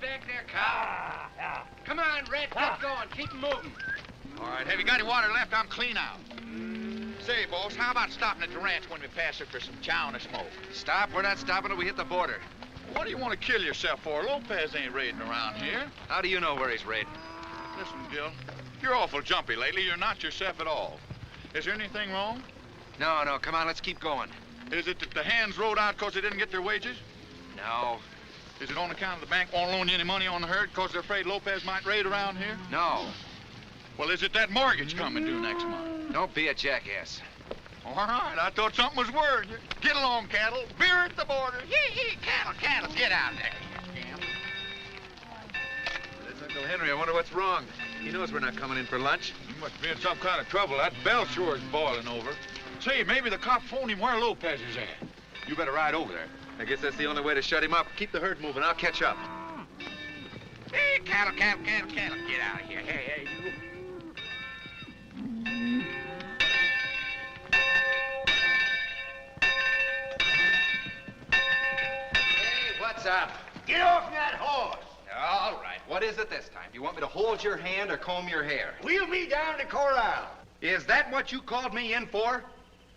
back there, Cal. Come on, Red, get going. Keep moving. All right, have you got any water left? I'm clean out. Say, boss, how about stopping at the ranch when we pass it for some chow and a smoke? Stop. We're not stopping till we hit the border. What do you want to kill yourself for? Lopez ain't raiding around here. How do you know where he's raiding? Listen, Gil, you're awful jumpy lately. You're not yourself at all. Is there anything wrong? No, come on, let's keep going. Is it that the hands rode out because they didn't get their wages? No. Is it on account of the bank won't loan you any money on the herd because they're afraid Lopez might raid around here? No. Well, is it that mortgage coming due next month? Don't be a jackass. All right, I thought something was worrying you. Get along, cattle. Beer at the border. Yee, cattle, get out there. That's Uncle Henry. I wonder what's wrong. He knows we're not coming in for lunch. You must be in some kind of trouble. That bell sure is boiling over. Say, maybe the cop phoned him where Lopez is at. You better ride over there. I guess that's the only way to shut him up. Keep the herd moving. I'll catch up. Hey, cattle, get out of here. Hey, you. Hey, what's up? Get off that horse. All right. What is it this time? Do you want me to hold your hand or comb your hair? Wheel me down to corral. Is that what you called me in for?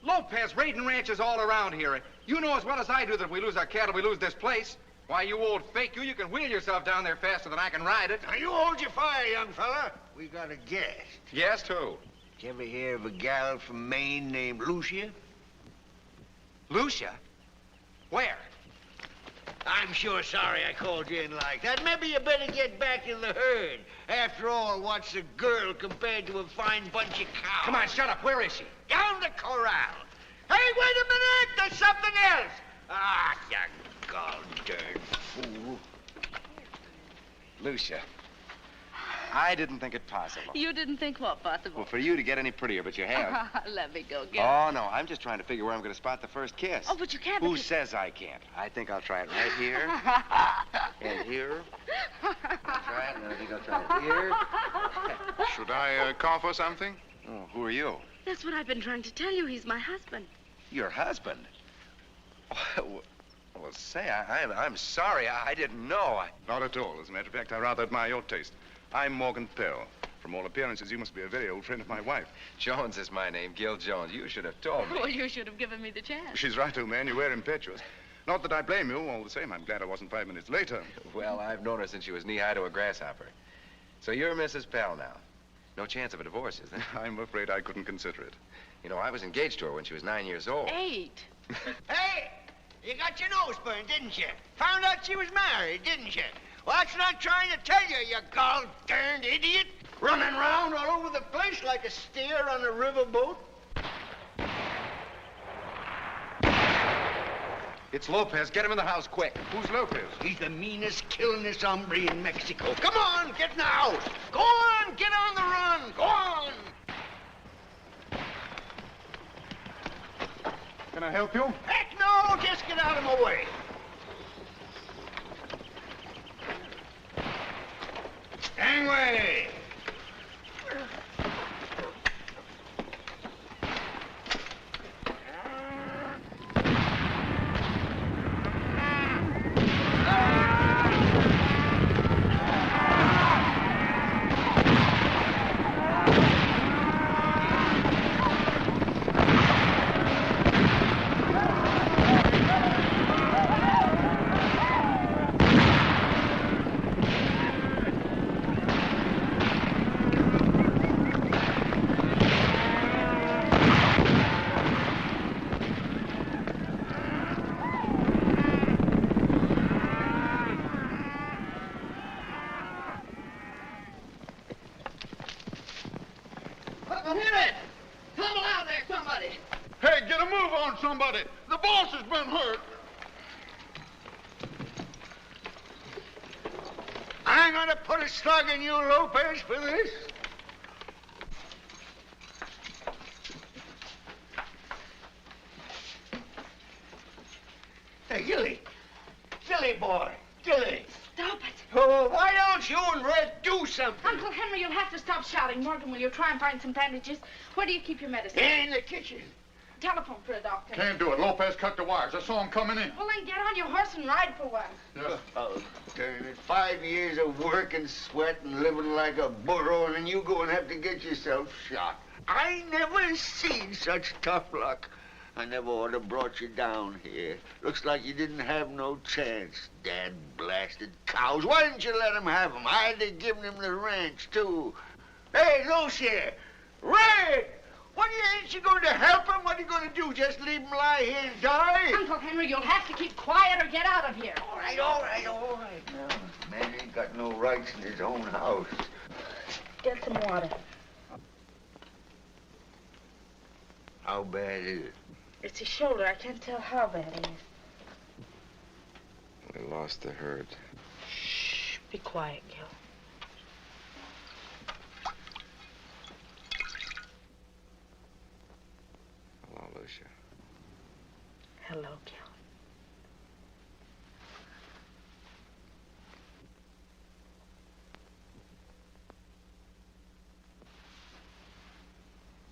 Lopez raiding ranches all around here. You know as well as I do that if we lose our cattle, we lose this place. Why, you old fake, you can wheel yourself down there faster than I can ride it. Now, you hold your fire, young fella. We got a guest. Guest who? Did you ever hear of a gal from Maine named Lucia? Lucia? Where? I'm sure sorry I called you in like that. Maybe you better get back in the herd. After all, what's a girl compared to a fine bunch of cows? Come on, shut up. Where is she? Down the corral. Hey, wait a minute! There's something else! Ah, you gall-darn fool. Lucia. I didn't think it possible. You didn't think what possible? Well, for you to get any prettier, but you have. Let me go get Oh, no, I'm just trying to figure where I'm going to spot the first kiss. Oh, but you can't. Who says I can't? I think I'll try it right here. And here. I'll try it, and I think I'll try it here. Should I call for something? Oh, who are you? That's what I've been trying to tell you. He's my husband. Your husband? Well, say, I'm sorry. I didn't know. Not at all. As a matter of fact, I rather admire your taste. I'm Morgan Pell. From all appearances, you must be a very old friend of my wife. Jones is my name, Gil Jones. You should have told me. Well, you should have given me the chance. She's right, old man. You were impetuous. Not that I blame you. All the same, I'm glad I wasn't 5 minutes later. Well, I've known her since she was knee-high to a grasshopper. So you're Mrs. Pell now. No chance of a divorce, is there? I'm afraid I couldn't consider it. You know, I was engaged to her when she was 9 years old. 8. Hey, you got your nose burned, didn't you? Found out she was married, didn't you? Well, that's what I'm trying to tell you, you gall-darned idiot. Running around all over the place like a steer on a riverboat. It's Lopez. Get him in the house, quick. Who's Lopez? He's the meanest, killingest hombre in Mexico. Come on, get in the house. Go on, get on the run. Go on. Can I help you? Heck no, just get out of my way. Gangway. Hey, get a move on somebody. The boss has been hurt. I ain't gonna put a slug in you, Lopez, for this. Hey, Gilly. Gilly, boy. Gilly. Stop it. Oh, why don't you and Red do something? Uncle Henry, you'll have to stop shouting. Morgan, will you try and find some bandages? Where do you keep your medicine? In the kitchen. telephone for a doctor. Can't do it. Lopez cut the wires. I saw him coming in. Well, then get on your horse and ride for once. Yes. Oh, darn it. 5 years of work and sweat and living like a burro, and then you go and have to get yourself shot. I never seen such tough luck. I never ought to brought you down here. Looks like you didn't have no chance. Dad blasted cows. Why didn't you let him have them? I'd have given him the ranch, too. Hey, Lucia! Red! Ain't you going to help him? What are you going to do? Just leave him lie here and die? Uncle Henry, you'll have to keep quiet or get out of here. All right. Now, man ain't got no rights in his own house. Get some water. How bad is it? It's his shoulder. I can't tell how bad it is. We lost the herd. Shh. Be quiet, Gil. Hello, Lucia. Hello, Gil.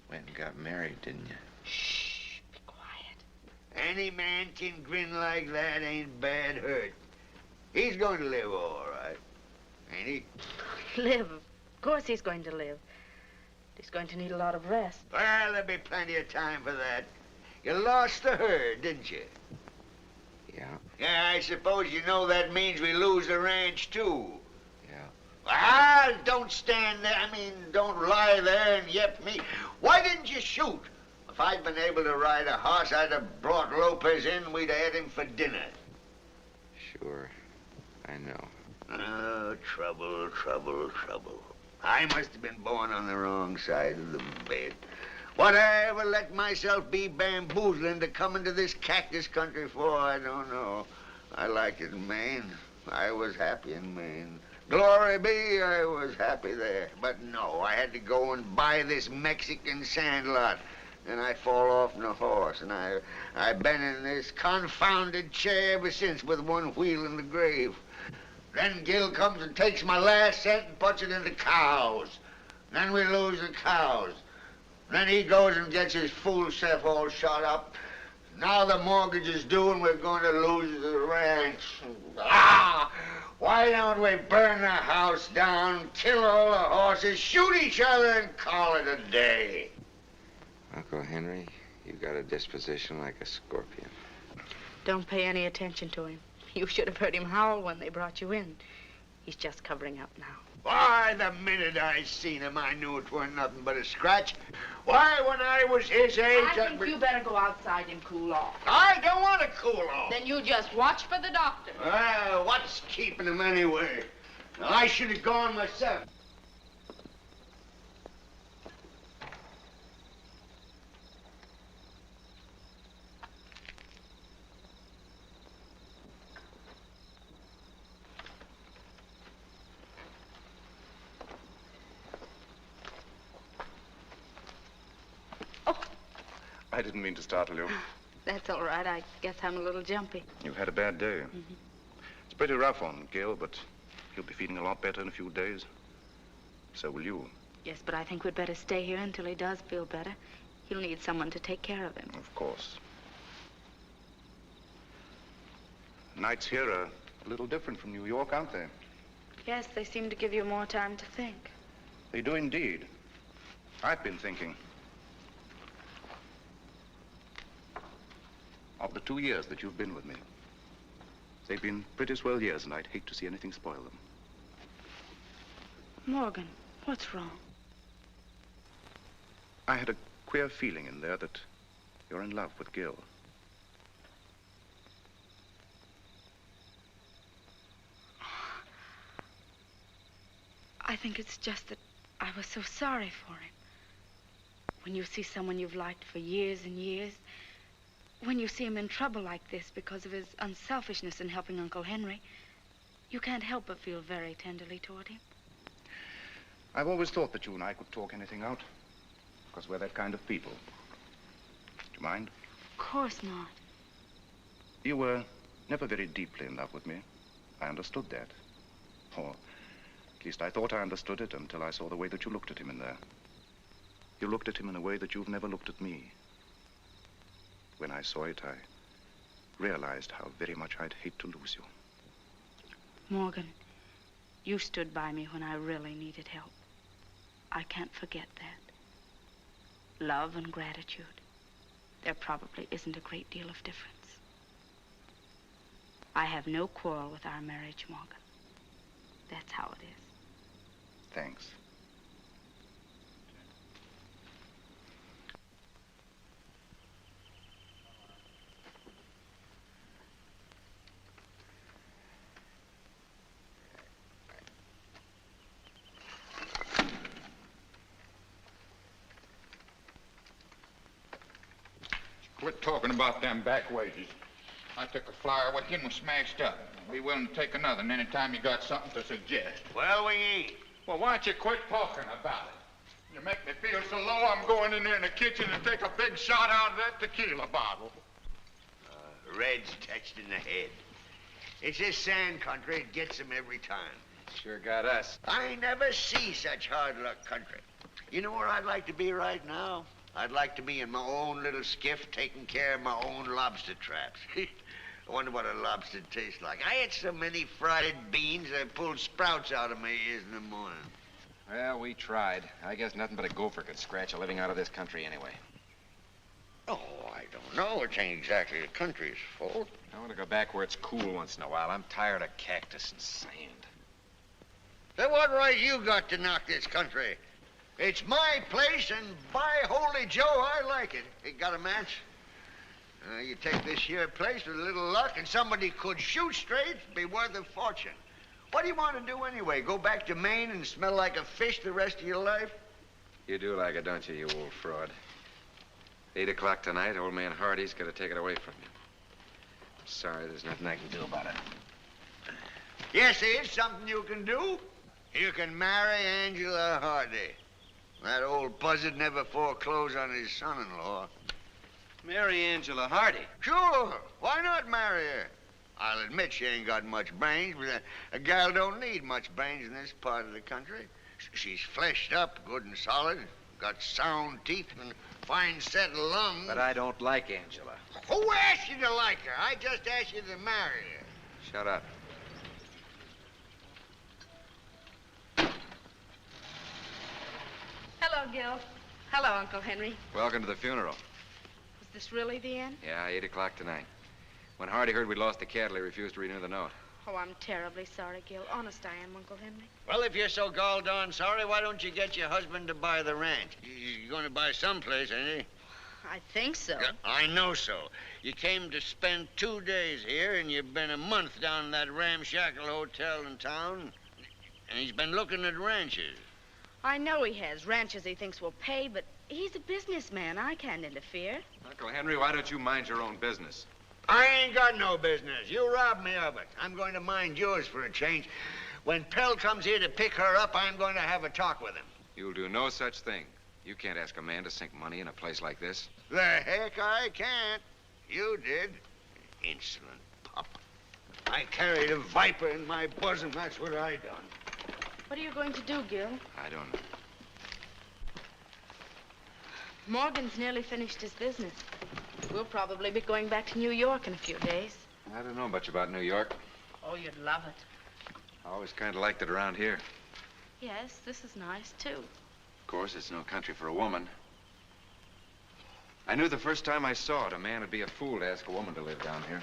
Went and got married, didn't you? Shh. Be quiet. Any man can grin like that, ain't bad hurt. He's going to live all right, ain't he? Live. Of course he's going to live. He's going to need a lot of rest. Well, there'll be plenty of time for that. You lost the herd, didn't you? Yeah. Yeah, I suppose you know that means we lose the ranch, too. Yeah. Ah, don't stand there. Don't lie there and yep me. Why didn't you shoot? If I'd been able to ride a horse, I'd have brought Lopez in. We'd have had him for dinner. Sure. I know. Oh, trouble. I must have been born on the wrong side of the bed. What I ever let myself be bamboozled into coming to this cactus country for, I don't know. I liked it in Maine. I was happy in Maine. Glory be, I was happy there. But no, I had to go and buy this Mexican sandlot. And I fall off on a horse, and I've been in this confounded chair ever since with one wheel in the grave. Then Gil comes and takes my last cent and puts it into cows. Then we lose the cows. Then he goes and gets his fool self all shot up. Now the mortgage is due and we're going to lose the ranch. Ah! Why don't we burn the house down, kill all the horses, shoot each other, and call it a day? Uncle Henry, you got a disposition like a scorpion. Don't pay any attention to him. You should have heard him howl when they brought you in. He's just covering up now. Why, the minute I seen him, I knew it weren't nothing but a scratch. Why, when I was his age... I think you better go outside and cool off. I don't want to cool off. Then you just watch for the doctor. Well, what's keeping him anyway? I should have gone myself. I didn't mean to startle you. That's all right. I guess I'm a little jumpy. You've had a bad day. It's pretty rough on Gil, but he'll be feeling a lot better in a few days. So will you. Yes, but I think we'd better stay here until he does feel better. He'll need someone to take care of him. Of course. Nights here are a little different from New York, aren't they? Yes, they seem to give you more time to think. They do indeed. I've been thinking. Of the 2 years that you've been with me. They've been pretty swell years, and I'd hate to see anything spoil them. Morgan, what's wrong? I had a queer feeling in there that you're in love with Gil. I think it's just that I was so sorry for him. When you see someone you've liked for years and years, when you see him in trouble like this because of his unselfishness in helping Uncle Henry, you can't help but feel very tenderly toward him. I've always thought that you and I could talk anything out, because we're that kind of people. Do you mind? Of course not. You were never very deeply in love with me. I understood that. Or at least I thought I understood it until I saw the way that you looked at him in there. You looked at him in a way that you've never looked at me. When I saw it, I realized how very much I'd hate to lose you. Morgan, you stood by me when I really needed help. I can't forget that. Love and gratitude. There probably isn't a great deal of difference. I have no quarrel with our marriage, Morgan. That's how it is. Thanks. Quit talking about them back wages. I took a flyer. What him was smashed up. Be willing to take another anytime you got something to suggest. Well, we ain't. Well, why don't you quit talking about it? You make me feel so low, I'm going in there in the kitchen and take a big shot out of that tequila bottle. Red's touched in the head. It's this sand country. It gets him every time. Sure got us. I never see such hard luck country. You know where I'd like to be right now? I'd like to be in my own little skiff taking care of my own lobster traps. I wonder what a lobster tastes like. I ate so many fried beans I pulled sprouts out of my ears in the morning. Well, we tried. I guess nothing but a gopher could scratch a living out of this country anyway. Oh, I don't know. It ain't exactly the country's fault. I want to go back where it's cool once in a while. I'm tired of cactus and sand. Then what right you got to knock this country? It's my place, and by holy Joe, I like it. You got a match? You take this here place with a little luck, and somebody could shoot straight, be worth a fortune. What do you want to do anyway? Go back to Maine and smell like a fish the rest of your life? You do like it, don't you, you old fraud? 8 o'clock tonight, old man Hardy's gonna take it away from you. I'm sorry, there's nothing I can do about it. Yes, there is something you can do. You can marry Angela Hardy. That old buzzard never foreclosed on his son-in-law. Marry Angela Hardy. Sure. Why not marry her? I'll admit she ain't got much brains, but a gal don't need much brains in this part of the country. She's fleshed up, good and solid, got sound teeth and fine set of lungs. But I don't like Angela. Who asked you to like her? I just asked you to marry her. Shut up. Hello, Gil. Hello, Uncle Henry. Welcome to the funeral. Was this really the end? Yeah, 8 o'clock tonight. When Hardy heard we'd lost the cattle, he refused to renew the note. Oh, I'm terribly sorry, Gil. Honest I am, Uncle Henry. Well, if you're so gall darn sorry, why don't you get your husband to buy the ranch? He's going to buy someplace, ain't he? I think so. Yeah, I know so. You came to spend 2 days here, and you've been a month down in that ramshackle hotel in town, and he's been looking at ranches. I know he has ranches he thinks will pay, but he's a businessman. I can't interfere. Uncle Henry, why don't you mind your own business? I ain't got no business. You robbed me of it. I'm going to mind yours for a change. When Pell comes here to pick her up, I'm going to have a talk with him. You'll do no such thing. You can't ask a man to sink money in a place like this. The heck I can't. You did. Insolent pup. I carried a viper in my bosom. That's what I done. What are you going to do, Gil? I don't know. Morgan's nearly finished his business. We'll probably be going back to New York in a few days. I don't know much about New York. Oh, you'd love it. I always kind of liked it around here. Yes, this is nice, too. Of course, it's no country for a woman. I knew the first time I saw it, a man would be a fool to ask a woman to live down here.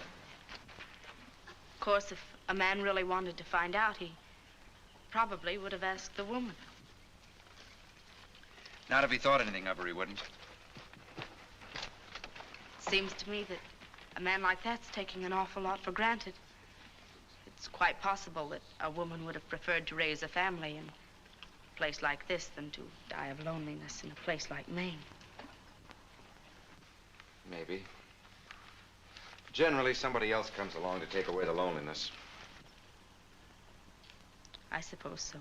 Of course, if a man really wanted to find out, he probably would have asked the woman. Not if he thought anything of her, he wouldn't. Seems to me that a man like that's taking an awful lot for granted. It's quite possible that a woman would have preferred to raise a family in a place like this than to die of loneliness in a place like Maine. Maybe. Generally, somebody else comes along to take away the loneliness. I suppose so.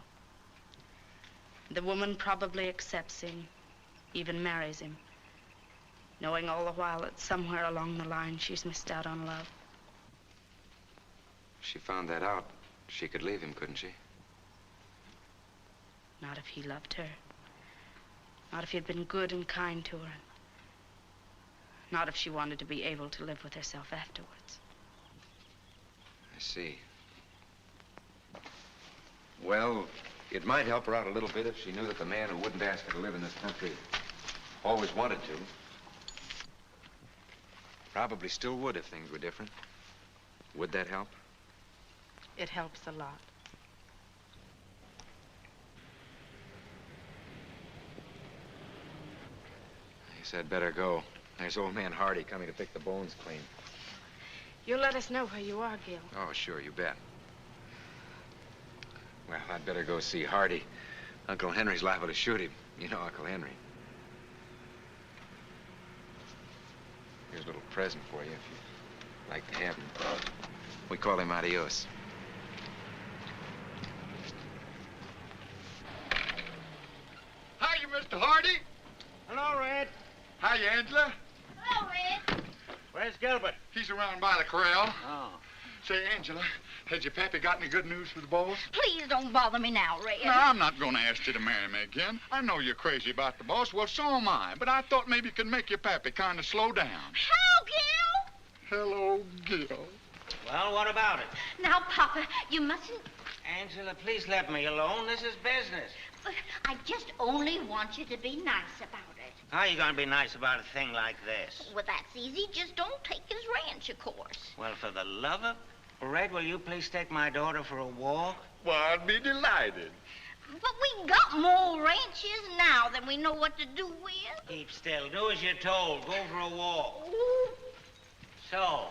The woman probably accepts him, even marries him, knowing all the while that somewhere along the line she's missed out on love. If she found that out, she could leave him, couldn't she? Not if he loved her. Not if he'd been good and kind to her. Not if she wanted to be able to live with herself afterwards. I see. Well, it might help her out a little bit if she knew that the man who wouldn't ask her to live in this country always wanted to. Probably still would if things were different. Would that help? It helps a lot. I guess I'd better go. There's old man Hardy coming to pick the bones clean. You'll let us know where you are, Gil. Oh, sure, you bet. Well, I'd better go see Hardy. Uncle Henry's liable to shoot him. You know Uncle Henry. Here's a little present for you if you'd like to have him. We call him Adios. Hiya, Mr. Hardy. Hello, Red. Hiya, Angela. Hello, Red. Where's Gilbert? He's around by the corral. Oh. Say, Angela, has your pappy got any good news for the boss? Please don't bother me now, Red. No, I'm not going to ask you to marry me again. I know you're crazy about the boss. Well, so am I. But I thought maybe you could make your pappy kind of slow down. Hello, Gil. Hello, Gil. Well, what about it? Now, Papa, you mustn't... Angela, please let me alone. This is business. I just only want you to be nice about it. How are you going to be nice about a thing like this? Well, that's easy. Just don't take his ranch, of course. Well, for the love of... Red, will you please take my daughter for a walk? Well, I'd be delighted. But we got more ranches now than we know what to do with. Keep still. Do as you're told. Go for a walk. Ooh. So,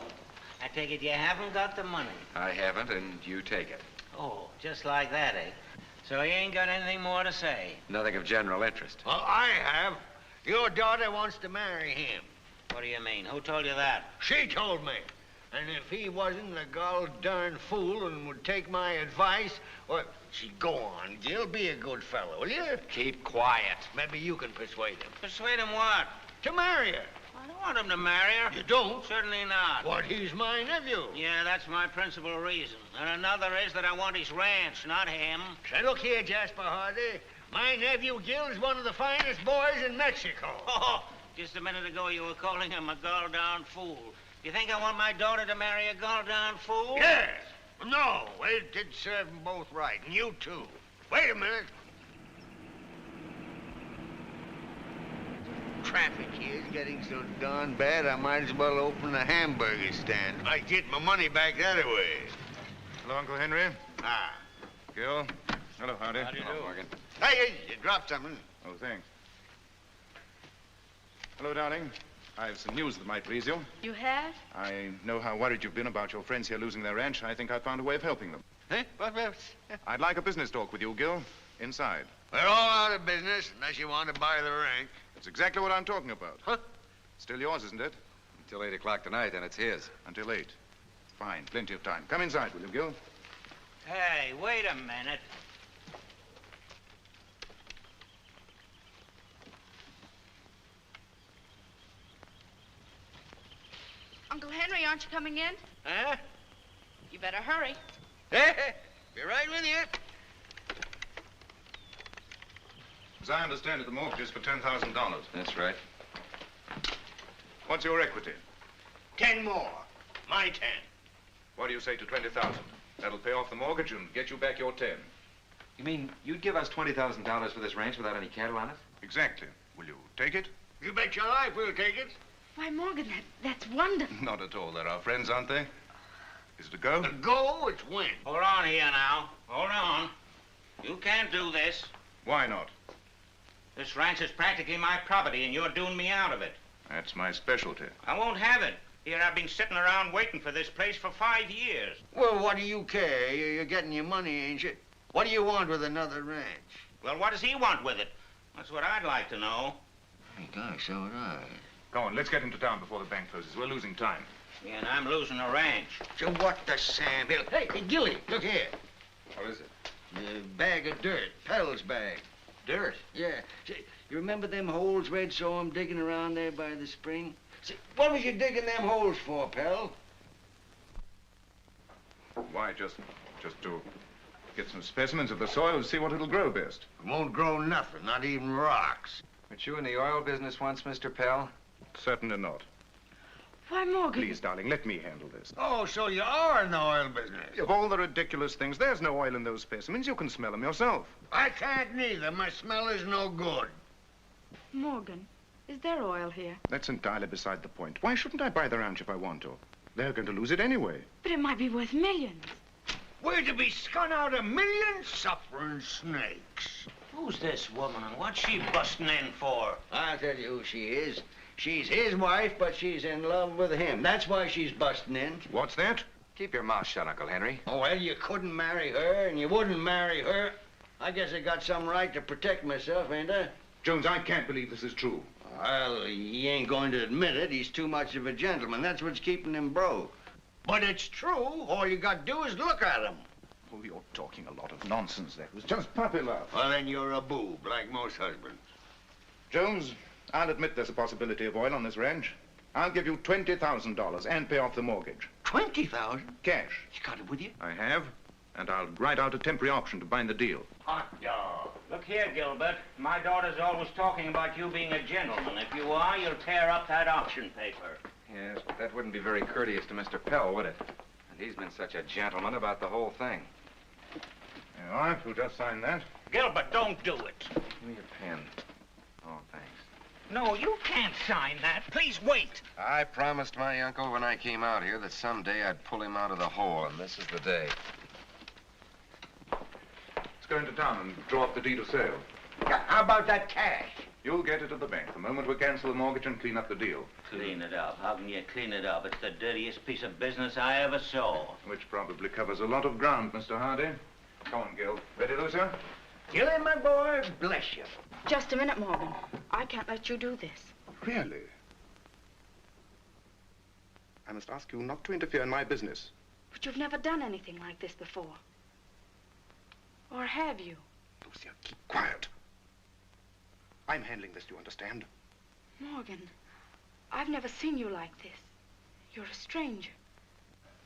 I take it you haven't got the money. I haven't, and you take it. Oh, just like that, eh? So you ain't got anything more to say? Nothing of general interest. Well, I have. Your daughter wants to marry him. What do you mean? Who told you that? She told me. And if he wasn't a gol darn fool and would take my advice, well, go on, Gil. Be a good fellow, will you? Keep quiet. Maybe you can persuade him. Persuade him what? To marry her. I don't want him to marry her. You don't? Certainly not. What, he's my nephew. Yeah, that's my principal reason. And another is that I want his ranch, not him. Say, look here, Jasper Hardy. My nephew Gil is one of the finest boys in Mexico. Oh, just a minute ago you were calling him a gol-darn fool. You think I want my daughter to marry a gol-darn fool? Yes. No, it did serve them both right, and you too. Wait a minute. Traffic here is getting so darn bad, I might as well open a hamburger stand. I get my money back that way. Hello, Uncle Henry. Ah. Gil. Hello, Hardy. How do you Hello, do? Morgan. Hey, you dropped something. Oh, thanks. Hello, darling. I have some news that might please you. You have? I know how worried you've been about your friends here losing their ranch. I think I found a way of helping them. Huh? What? I'd like a business talk with you, Gil. Inside. We're all out of business unless you want to buy the ranch. That's exactly what I'm talking about. Huh? Still yours, isn't it? Until 8 o'clock tonight, then it's his. Until 8. Fine. Plenty of time. Come inside, will you, Gil? Hey, wait a minute. Uncle Henry, aren't you coming in? Huh? You better hurry. Be right with you. As I understand it, the mortgage is for $10,000. That's right. What's your equity? 10 more. My 10. What do you say to 20,000? That'll pay off the mortgage and get you back your 10. You mean you'd give us $20,000 for this ranch without any cattle on it? Exactly. Will you take it? You bet your life we'll take it. Why, Morgan, that's wonderful. Not at all. They're our friends, aren't they? Is it a go? The go, it's win. Hold on here now. Hold on. You can't do this. Why not? This ranch is practically my property, and you're doing me out of it. That's my specialty. I won't have it. Here, I've been sitting around waiting for this place for 5 years. Well, what do you care? You're getting your money, ain't you? What do you want with another ranch? Well, what does he want with it? That's what I'd like to know. Hey, gosh, so would I. Go on, let's get into town before the bank closes. We're losing time. Yeah, and I'm losing a ranch. So what the Sam Hill? Hey, Gilly, look here. What is it? The bag of dirt, Pell's bag. Dirt. Yeah. See, you remember them holes Red saw him digging around there by the spring? See, what was you digging them holes for, Pell? Why, just to get some specimens of the soil and see what it'll grow best. It won't grow nothing, not even rocks. Weren't you in the oil business once, Mr. Pell? Certainly not. Why, Morgan. Please, darling, let me handle this. Oh, so you are in the oil business. Of all the ridiculous things, there's no oil in those specimens. You can smell them yourself. I can't neither. My smell is no good. Morgan, is there oil here? That's entirely beside the point. Why shouldn't I buy the ranch if I want to? They're going to lose it anyway. But it might be worth millions. We're to be scun out a million suffering snakes. Who's this woman and what's she busting in for? I'll tell you who she is. She's his wife, but she's in love with him. That's why she's busting in. What's that? Keep your mouth shut, Uncle Henry. Oh, well, you couldn't marry her, and you wouldn't marry her. I guess I got some right to protect myself, ain't I? Jones, I can't believe this is true. Well, he ain't going to admit it. He's too much of a gentleman. That's what's keeping him broke. But it's true. All you got to do is look at him. Oh, you're talking a lot of nonsense. That was just puppy love. Well, then you're a boob, like most husbands. Jones, I'll admit there's a possibility of oil on this ranch. I'll give you $20,000 and pay off the mortgage. 20,000? Cash. You got it with you? I have, and I'll write out a temporary auction to bind the deal. Hot dog. Look here, Gilbert. My daughter's always talking about you being a gentleman. If you are, you'll tear up that auction paper. Yes, but that wouldn't be very courteous to Mr. Pell, would it? And he's been such a gentleman about the whole thing. All right, we'll just sign that. Gilbert, don't do it. Give me your pen. Oh, thanks. No, you can't sign that. Please wait. I promised my uncle when I came out here that someday I'd pull him out of the hole, and this is the day. Let's go into town and draw up the deed of sale. How about that cash? You'll get it at the bank the moment we cancel the mortgage and clean up the deal. Clean it up. How can you clean it up? It's the dirtiest piece of business I ever saw. Which probably covers a lot of ground, Mr. Hardy. Come on, Gil. Ready, Lucia? Gilly, my boy, bless you. Just a minute, Morgan. I can't let you do this. Really? I must ask you not to interfere in my business. But you've never done anything like this before. Or have you? Lucia, keep quiet. I'm handling this, do you understand? Morgan, I've never seen you like this. You're a stranger.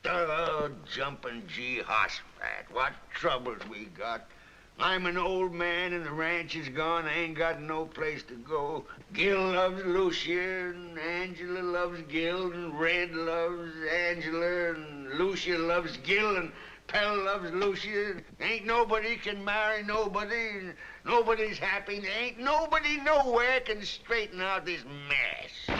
Oh, jumping gee hoss fat. What troubles we got. I'm an old man and the ranch is gone. I ain't got no place to go. Gil loves Lucia and Angela loves Gil and Red loves Angela and Lucia loves Gil and Pell loves Lucia. Ain't nobody can marry nobody. Nobody's happy. Ain't nobody nowhere can straighten out this mess.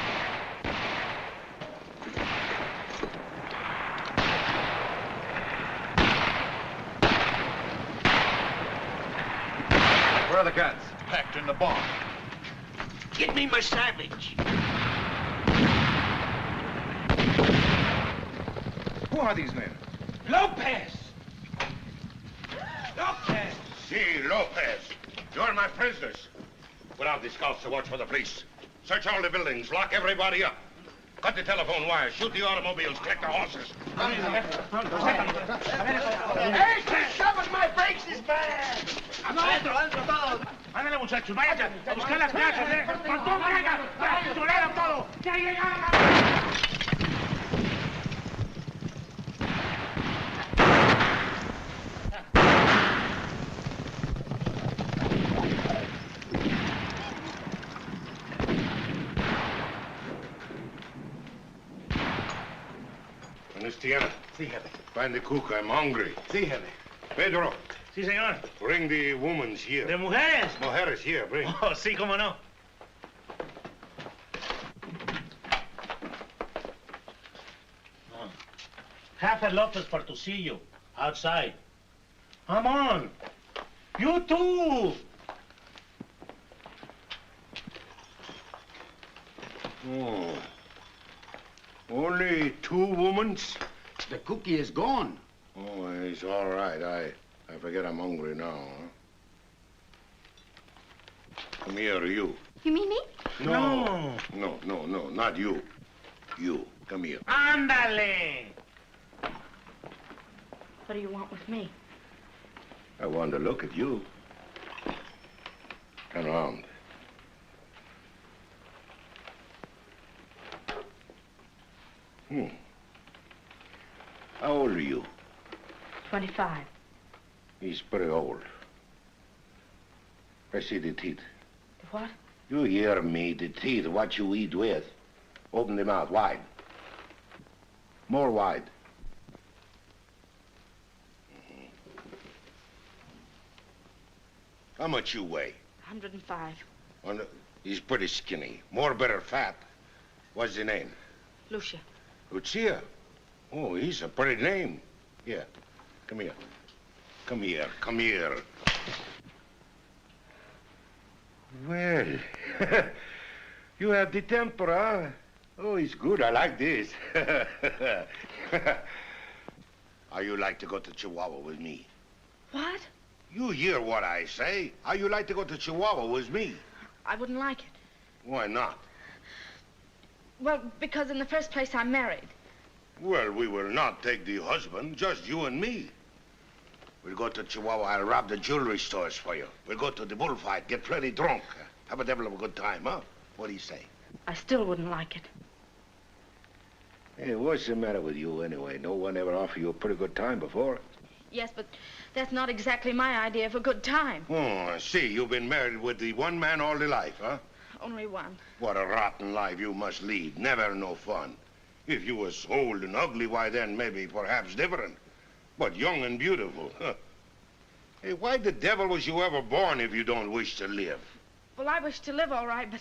Where are the guns? Packed in the barn. Get me my savage. Who are these men? Lopez! Lopez! Si, Lopez. You're my prisoners. Put out the scouts to watch for the police. Search all the buildings. Lock everybody up. Cut the telephone wires. Shoot the automobiles. Take the horses. Hey, quit shoving my brakes is bad. Ándale, muchachos, váyanse a buscar las placas, ¿eh? ¡Pantón, vaya! ¡Tolera todo! ¡Ya llegamos! Cristiana. Sí, jefe. Find the cook. I'm hungry. Sí, jefe. Pedro, Sí, señor. bring the women's here. ¿De mujeres? Mujeres here, bring. Oh, sí, cómo no. Jefe Lopez Portucillo, outside. Come on. You too. Oh. Only two women? The cookie is gone. Oh, it's all right. I forget I'm hungry now, huh? Come here, you. You mean me? No, not you. You, come here. Ándale. What do you want with me? I want to look at you. Turn around. How old are you? 25. He's pretty old. I see the teeth. What? You hear me, the teeth, what you eat with. Open the mouth wide. More wide. How much you weigh? 105. He's pretty skinny. More better fat. What's your name? Lucia. Lucia? Oh, he's a pretty name. Yeah. Come here. Come here. Come here. Well, you have the temper, huh? Oh, it's good. I like this. How you like to go to Chihuahua with me? What? You hear what I say. How you like to go to Chihuahua with me? I wouldn't like it. Why not? Well, because in the first place, I'm married. Well, we will not take the husband, just you and me. We'll go to Chihuahua. I'll rob the jewelry stores for you. We'll go to the bullfight, get plenty drunk. Have a devil of a good time, huh? What do you say? I still wouldn't like it. Hey, what's the matter with you anyway? No one ever offered you a pretty good time before. Yes, but that's not exactly my idea of a good time. Oh, I see. You've been married with the one man all your life, huh? Only one. What a rotten life you must lead. Never no fun. If you was old and ugly, why then maybe perhaps different. But young and beautiful, huh? Hey, why the devil was you ever born if you don't wish to live? Well, I wish to live all right, but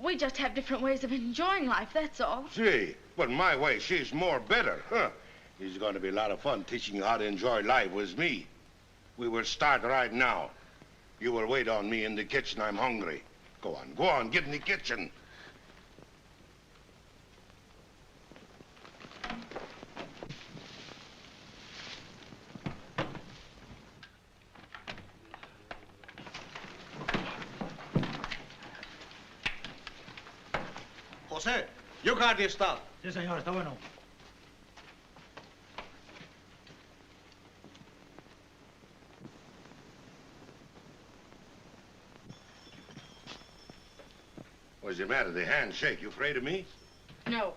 we just have different ways of enjoying life, that's all. See, but my way, she's more better, huh? It's going to be a lot of fun teaching you how to enjoy life with me. We will start right now. You will wait on me in the kitchen. I'm hungry. Go on, get in the kitchen. José, your guardia está. Sí, señor, está bueno. What's the matter? The hand shake. You afraid of me? No.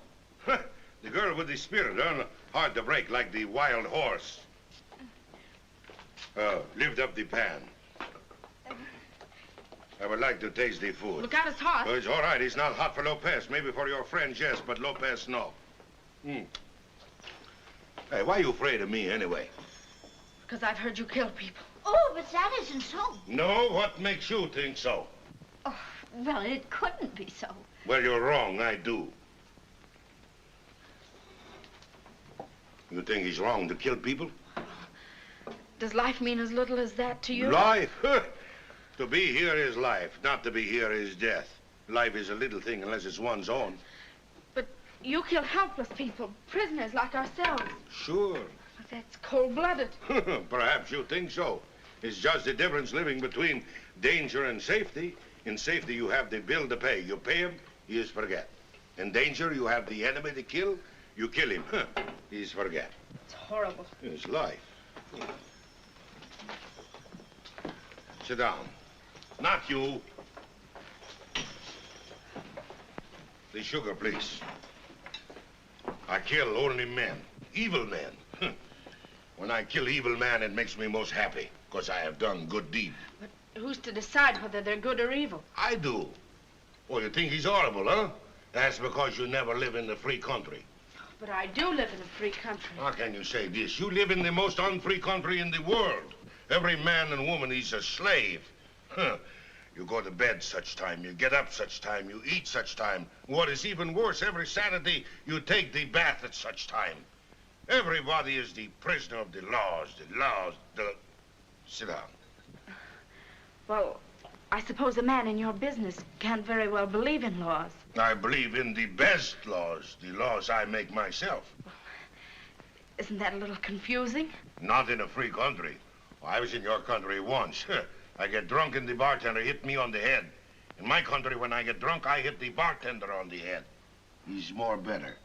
The girl with the spirit, huh? Hard to break like the wild horse. Lift up the pan. I would like to taste the food. Look out, it's hot. Oh, it's all right. It's not hot for Lopez. Maybe for your friends, yes, but Lopez, no. Hey, why are you afraid of me, anyway? Because I've heard you kill people. Oh, but that isn't so. No? What makes you think so? Oh, well, it couldn't be so. Well, you're wrong. I do. You think he's wrong to kill people? Does life mean as little as that to you? Life? To be here is life. Not to be here is death. Life is a little thing unless it's one's own. But you kill helpless people, prisoners like ourselves. Sure. But that's cold-blooded. Perhaps you think so. It's just the difference living between danger and safety. In safety, you have the bill to pay. You pay him, he is forget. In danger, you have the enemy to kill. You kill him, he's forget. It's horrible. It's life. Sit down. Not you. The sugar, please. I kill only men. Evil men. When I kill evil man, it makes me most happy, because I have done good deed. But who's to decide whether they're good or evil? I do. Oh, you think he's horrible, huh? That's because you never live in the free country. But I do live in a free country. How can you say this? You live in the most unfree country in the world. Every man and woman is a slave. You go to bed such time, you get up such time, you eat such time. What is even worse, every Saturday you take the bath at such time. Everybody is the prisoner of the laws, Sit down. Well, I suppose a man in your business can't very well believe in laws. I believe in the best laws, the laws I make myself. Isn't that a little confusing? Not in a free country. I was in your country once. I get drunk and the bartender hit me on the head. In my country, when I get drunk, I hit the bartender on the head. He's more better.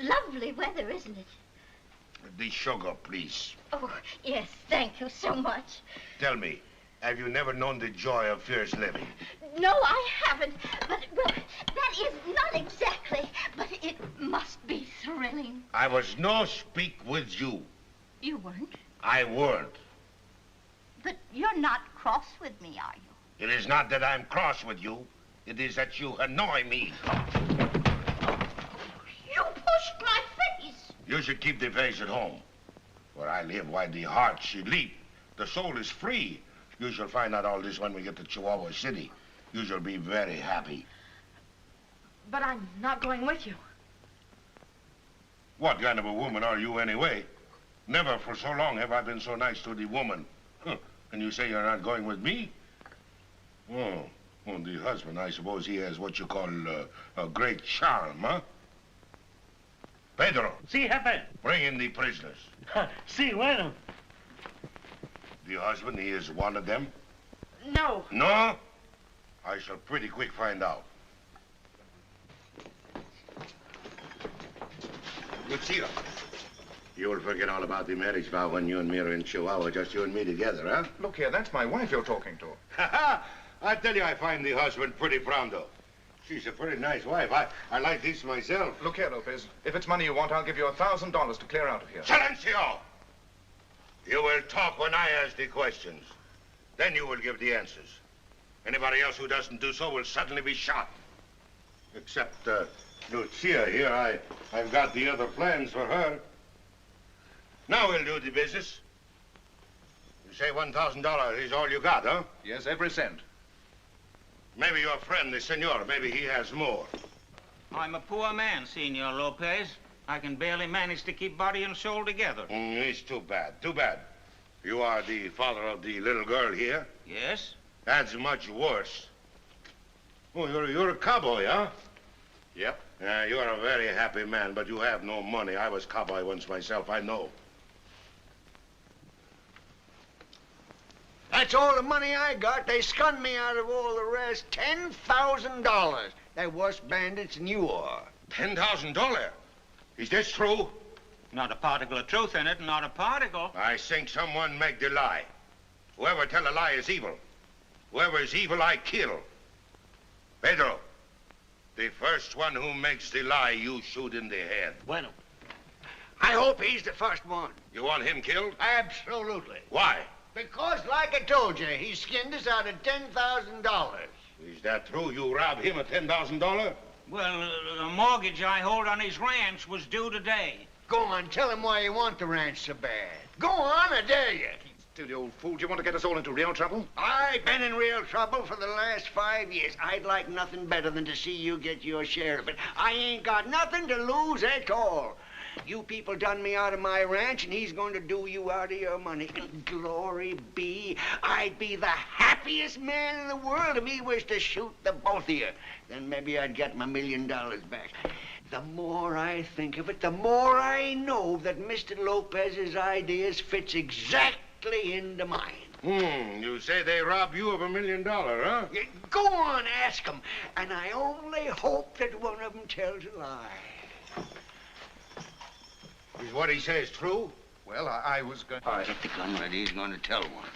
Lovely weather, isn't it? The sugar, please. Oh, yes, thank you so much. Tell me, have you never known the joy of fierce living? No, I haven't. But, well, that is not exactly. But it must be thrilling. I was no speak with you. You weren't? I weren't. But you're not cross with me, are you? It is not that I'm cross with you. It is that you annoy me. You push You should keep the face at home. Where I live, why, the heart should leap. The soul is free. You shall find out all this when we get to Chihuahua City. You shall be very happy. But I'm not going with you. What kind of a woman are you anyway? Never for so long have I been so nice to the woman. Huh. And you say you're not going with me? Oh, well, the husband, I suppose he has what you call a great charm, huh? Pedro. Sí, jefe. Bring in the prisoners. Sí, bueno. The husband, he is one of them? No. No? I shall pretty quick find out. Lucia, you'll forget all about the marriage vow when you and me are in Chihuahua, just you and me together, huh? Look here, that's my wife you're talking to. Ha-ha! I tell you, I find the husband pretty pronto. She's a pretty nice wife. I like this myself. Look here, Lopez. If it's money you want, I'll give you $1,000 to clear out of here. Silencio! You will talk when I ask the questions. Then you will give the answers. Anybody else who doesn't do so will suddenly be shot. Except, Lucia here. I've got the other plans for her. Now we'll do the business. You say $1,000 is all you got, huh? Yes, every cent. Maybe your friend, the senor, maybe he has more. I'm a poor man, Senor Lopez. I can barely manage to keep body and soul together. It's too bad, too bad. You are the father of the little girl here? Yes? That's much worse. Oh, you're a cowboy, huh? Yep. You're a very happy man, but you have no money. I was cowboy once myself, I know. That's all the money I got. They skunned me out of all the rest. $10,000. They're worse bandits than you are. $10,000? Is this true? Not a particle of truth in it, not a particle. I think someone make the lie. Whoever tell a lie is evil. Whoever is evil, I kill. Pedro, the first one who makes the lie, you shoot in the head. Bueno. I hope he's the first one. You want him killed? Absolutely. Why? Because, like I told you, he skinned us out of $10,000. Is that true? You robbed him of $10,000? Well, the mortgage I hold on his ranch was due today. Go on, tell him why you want the ranch so bad. Go on, I dare you. Still, you old fool, do you want to get us all into real trouble? I've been in real trouble for the last 5 years. I'd like nothing better than to see you get your share of it. I ain't got nothing to lose at all. You people done me out of my ranch, and he's going to do you out of your money. And glory be, I'd be the happiest man in the world if he was to shoot the both of you. Then maybe I'd get my $1 million back. The more I think of it, the more I know that Mr. Lopez's ideas fits exactly into mine. You say they robbed you of $1 million, huh? Yeah, go on, ask them. And I only hope that one of them tells a lie. Is what he says true? Well, I was going... Get the gun ready. He's going to tell one.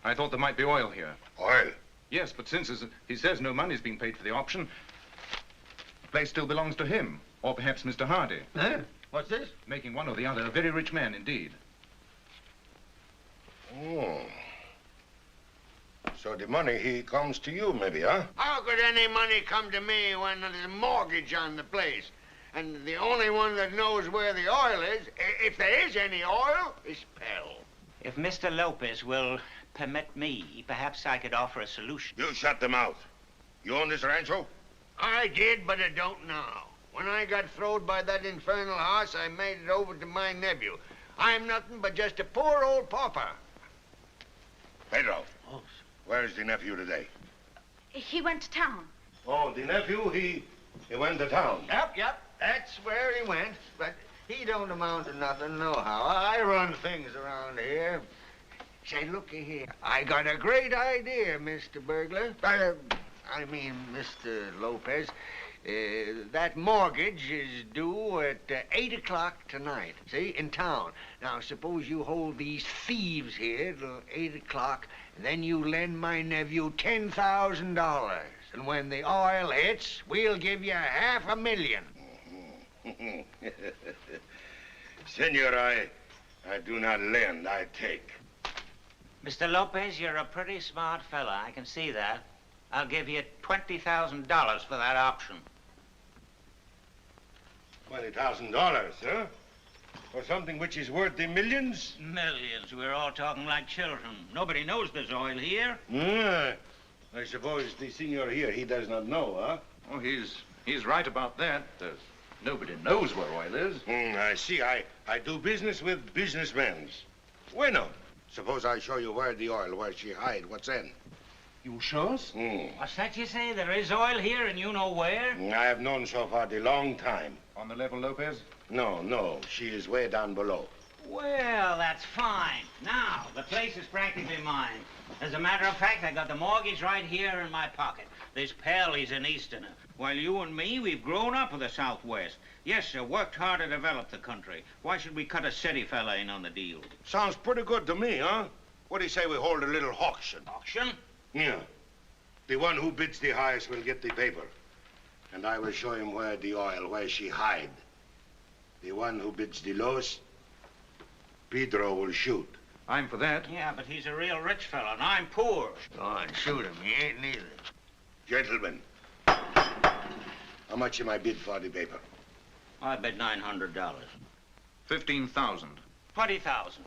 I thought there might be oil here. Oil? Yes, but since he says no money's being paid for the auction, the place still belongs to him, or perhaps Mr. Hardy. Huh? What's this? Making one or the other a very rich man indeed. Oh. So the money, he comes to you, maybe, huh? How could any money come to me when there's a mortgage on the place? And the only one that knows where the oil is, if there is any oil, is Pell. If Mr. Lopez will permit me, perhaps I could offer a solution. You shut them out. You own this rancho? I did, but I don't now. When I got throwed by that infernal horse, I made it over to my nephew. I'm nothing but just a poor old pauper. Pedro, where's the nephew today? He went to town. Oh, the nephew, he went to town. Yep. That's where he went, but he don't amount to nothing nohow. I run things around here. Say, looky here. I got a great idea, Mr. Burglar. I mean, Mr. Lopez. That mortgage is due at 8 o'clock tonight, see, in town. Now, suppose you hold these thieves here till 8 o'clock, and then you lend my nephew $10,000. And when the oil hits, we'll give you $500,000. Senor, I do not lend, I take. Mr. Lopez, you're a pretty smart fella. I can see that. I'll give you $20,000 for that option. $20,000, huh? For something which is worth the millions? Millions. We're all talking like children. Nobody knows there's oil here. Ah, I suppose the senor here, he does not know, huh? Oh, he's right about that. Nobody knows where oil is. I see. I do business with businessmen. Bueno. Suppose I show you where the oil, where she hide. What's in? You show us? What's that you say? There is oil here and you know where? I have known so far the long time. On the level, Lopez? No. She is way down below. Well, that's fine. Now, the place is practically mine. As a matter of fact, I got the mortgage right here in my pocket. This pal, he's an Easterner. While you and me, we've grown up in the Southwest. Yes, sir, worked hard to develop the country. Why should we cut a city fella in on the deal? Sounds pretty good to me, huh? What do you say we hold a little auction? Auction? Yeah. The one who bids the highest will get the paper. And I will show him where the oil, where she hide. The one who bids the lowest, Pedro will shoot. I'm for that. Yeah, but he's a real rich fella, and I'm poor. Go on, shoot him. He ain't neither. Gentlemen, how much am I bid for the paper? I bid $900. 15,000. 20,000.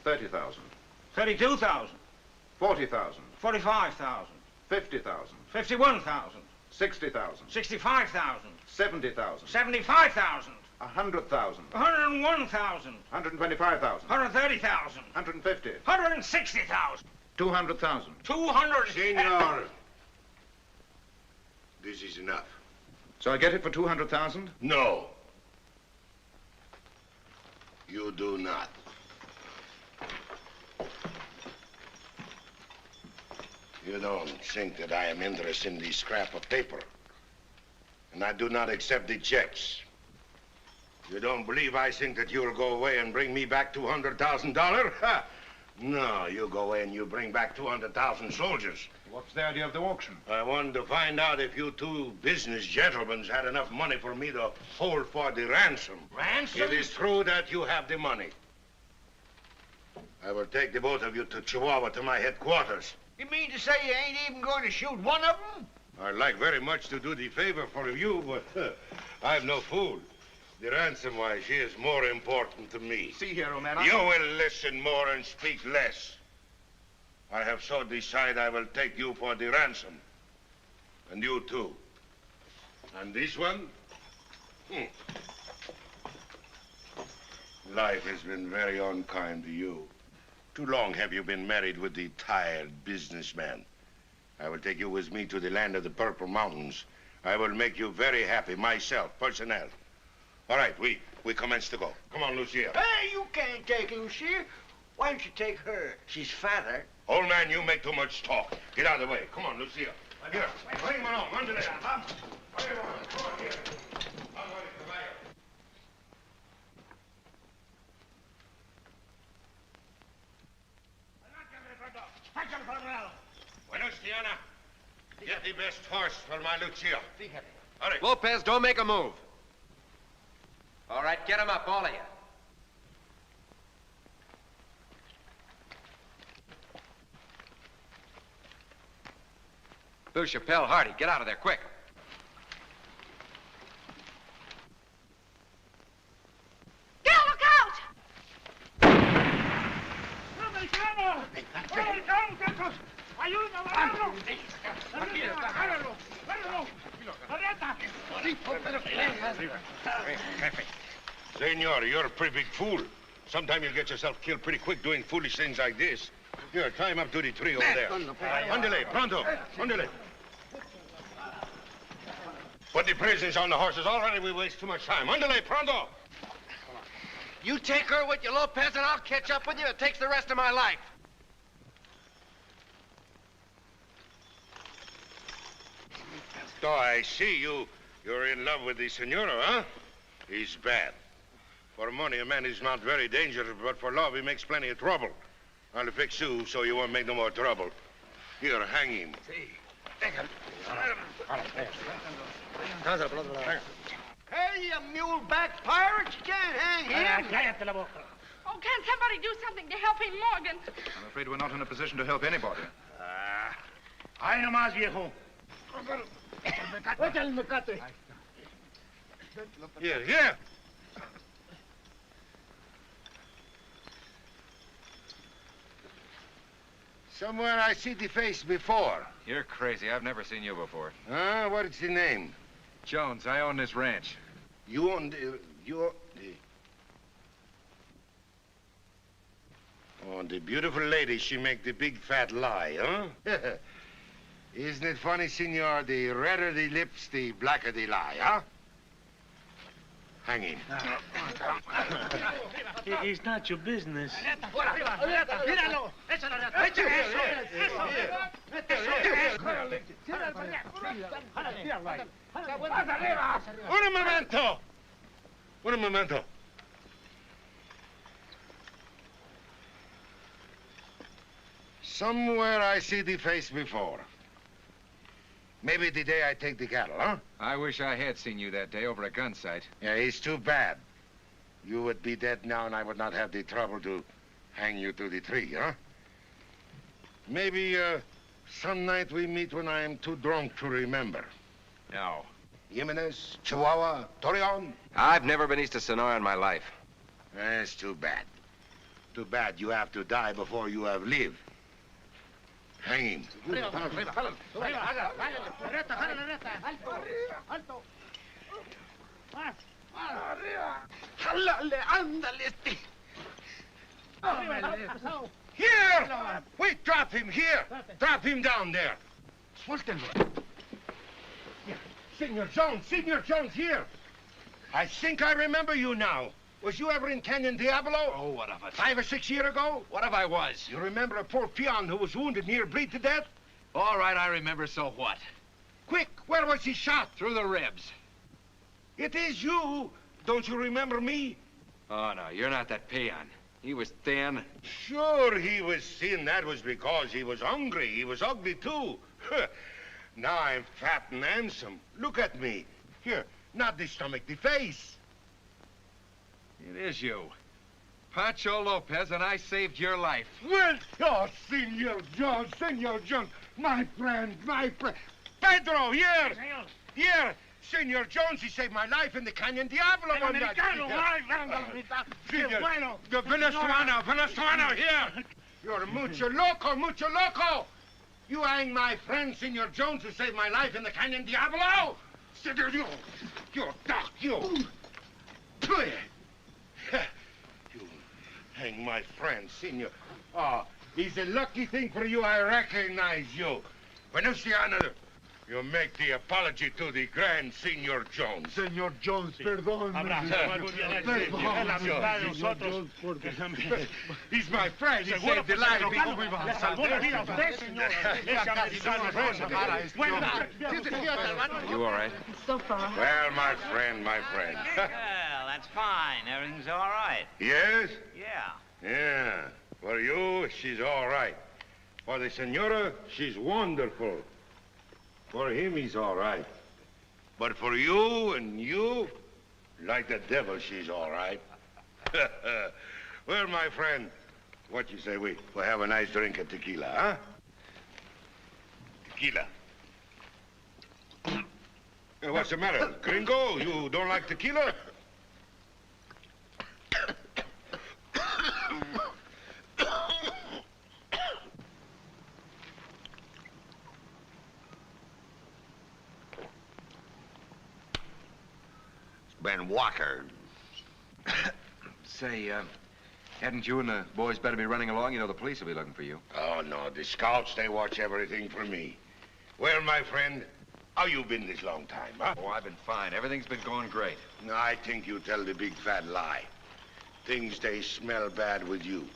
30,000. 32,000. 40,000. 45,000. 50,000. 51,000. 60,000. 65,000. 70,000. 75,000. 100,000. 101,000. 125,000. 130,000. 150. 160,000. 200,000. 200. Senor, this is enough. So I get it for 200,000? No. You do not. You don't think that I am interested in the scrap of paper. And I do not accept the checks. You don't believe I think that you'll go away and bring me back $200,000? Ha! No, you go away and you bring back 200,000 soldiers. What's the idea of the auction? I wanted to find out if you two business gentlemen had enough money for me to hold for the ransom. Ransom? It is true that you have the money. I will take the both of you to Chihuahua to my headquarters. You mean to say you ain't even going to shoot one of them? I'd like very much to do the favor for you, but I'm no fool. The ransom, why, she is more important to me. See here, old man. You will listen more and speak less. I have so decided I will take you for the ransom. And you too. And this one? Life has been very unkind to you. Too long have you been married with the tired businessman. I will take you with me to the land of the Purple Mountains. I will make you very happy, myself, personnel. All right, we commence to go. Come on, Lucia. Hey, you can't take Lucia. Why don't you take her? She's fatter. Old man, you make too much talk. Get out of the way. Come on, Lucia. Here, bring him along. Under there. Come on, here. Buenos, Diana. Get the best horse for my Lucia. Hurry. Lopez, don't make a move. All right, get him up, all of you. Bill Chappelle, Hardy, get out of there, quick. Gil, look out! Senor, you're a pretty big fool. Sometime you'll get yourself killed pretty quick doing foolish things like this. Here, climb up to the tree over there. Andale, pronto, andale. Put the prisoners on the horses. Already we waste too much time. Andale, pronto. You take her with you, Lopez, and I'll catch up with you. It takes the rest of my life. So I see you're in love with the senora, huh? He's bad. For money, a man is not very dangerous, but for love, he makes plenty of trouble. I'll fix you so you won't make no more trouble. Here, hang him. Hey, you mule-back pirates, you can't hang him. Oh, can somebody do something to help him, Morgan? I'm afraid we're not in a position to help anybody. Ay nomás, viejo. Here, here. Somewhere I see the face before. You're crazy. I've never seen you before. Huh? What is the name? Jones, I own this ranch. You own the... Oh, the beautiful lady, she make the big fat lie, huh? Isn't it funny, senor? The redder the lips, the blacker the lie, huh? Hang him. It's not your business. Un momento! Un momento. Somewhere I see the face before. Maybe the day I take the cattle, huh? I wish I had seen you that day over a gun sight. Yeah, it's too bad. You would be dead now, and I would not have the trouble to hang you to the tree, huh? Maybe, some night we meet when I am too drunk to remember. No. Jimenez, Chihuahua, Torreon? I've never been east of Sonora in my life. That's too bad. Too bad you have to die before you have lived. Hang him. Here! Wait, drop him here. Drop him down there. Senor Jones, here. I think I remember you now. Was you ever in Canyon Diablo? Oh, what of it? 5 or 6 years ago? What if I was? You remember a poor peon who was wounded near bleed to death? All right, I remember, so what? Quick, where was he shot? Through the ribs. It is you. Don't you remember me? Oh, no, you're not that peon. He was thin. Sure he was thin. That was because he was hungry. He was ugly, too. Now I'm fat and handsome. Look at me. Here, not the stomach, the face. It is you. Pancho Lopez, and I saved your life. Well, oh, Senor Jones, my friend. Pedro, here. Here. Senor Jones, he saved my life in the Canyon Diablo one night. The Venezuela, here. You're mucho loco. You ain't my friend, Senor Jones, who saved my life in the Canyon Diablo. You duck, you. You hang my friend, Senor. Oh, it's a lucky thing for you I recognize you. Venustiano, you make the apology to the Grand Senor Jones. Senor Jones, perdón. He's my friend. He saved the life. Are you all right? So far. Well, my friend. Well, that's fine. Everything's all right. Yes? Yeah. Yeah. For you, she's all right. For the senora, she's wonderful. For him, he's all right. But for you and you, like the devil, she's all right. Well, my friend, what you say we have a nice drink of tequila, huh? Tequila. What's the matter, gringo? You don't like tequila? Ben Walker. Say, hadn't you and the boys better be running along? You know the police will be looking for you. Oh, no. The scouts, they watch everything for me. Well, my friend, how you been this long time, huh? Oh, I've been fine. Everything's been going great. No, I think you tell the big fat lie. Things, they smell bad with you.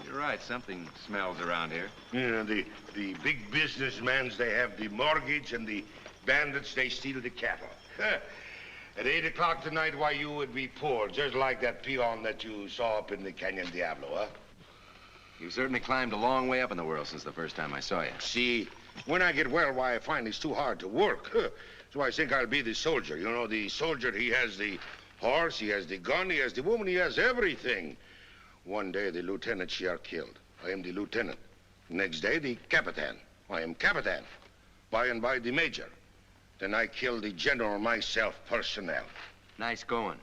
You're right. Something smells around here. You know, the big businessmen, they have the mortgage, and the bandits, they steal the cattle. At 8 o'clock tonight, why, you would be poor, just like that peon that you saw up in the Canyon Diablo, huh? You've certainly climbed a long way up in the world since the first time I saw you. See, when I get well, why, I find it's too hard to work. So I think I'll be the soldier. You know, the soldier, he has the horse, he has the gun, he has the woman, he has everything. One day, the lieutenant, she are killed. I am the lieutenant. Next day, the capitan. I am capitan. By and by, the major. Then I killed the general myself, personnel. Nice going.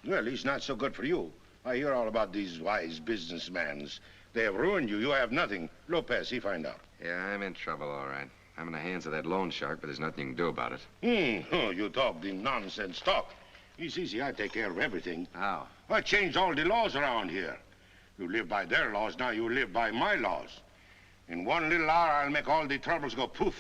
Well, he's not so good for you. I hear all about these wise businessmen. They have ruined you. You have nothing. Lopez, he find out. Yeah, I'm in trouble, all right. I'm in the hands of that loan shark, but there's nothing you can do about it. Oh, you talk the nonsense talk. It's easy. I take care of everything. How? I changed all the laws around here. You live by their laws, now you live by my laws. In one little hour, I'll make all the troubles go poof.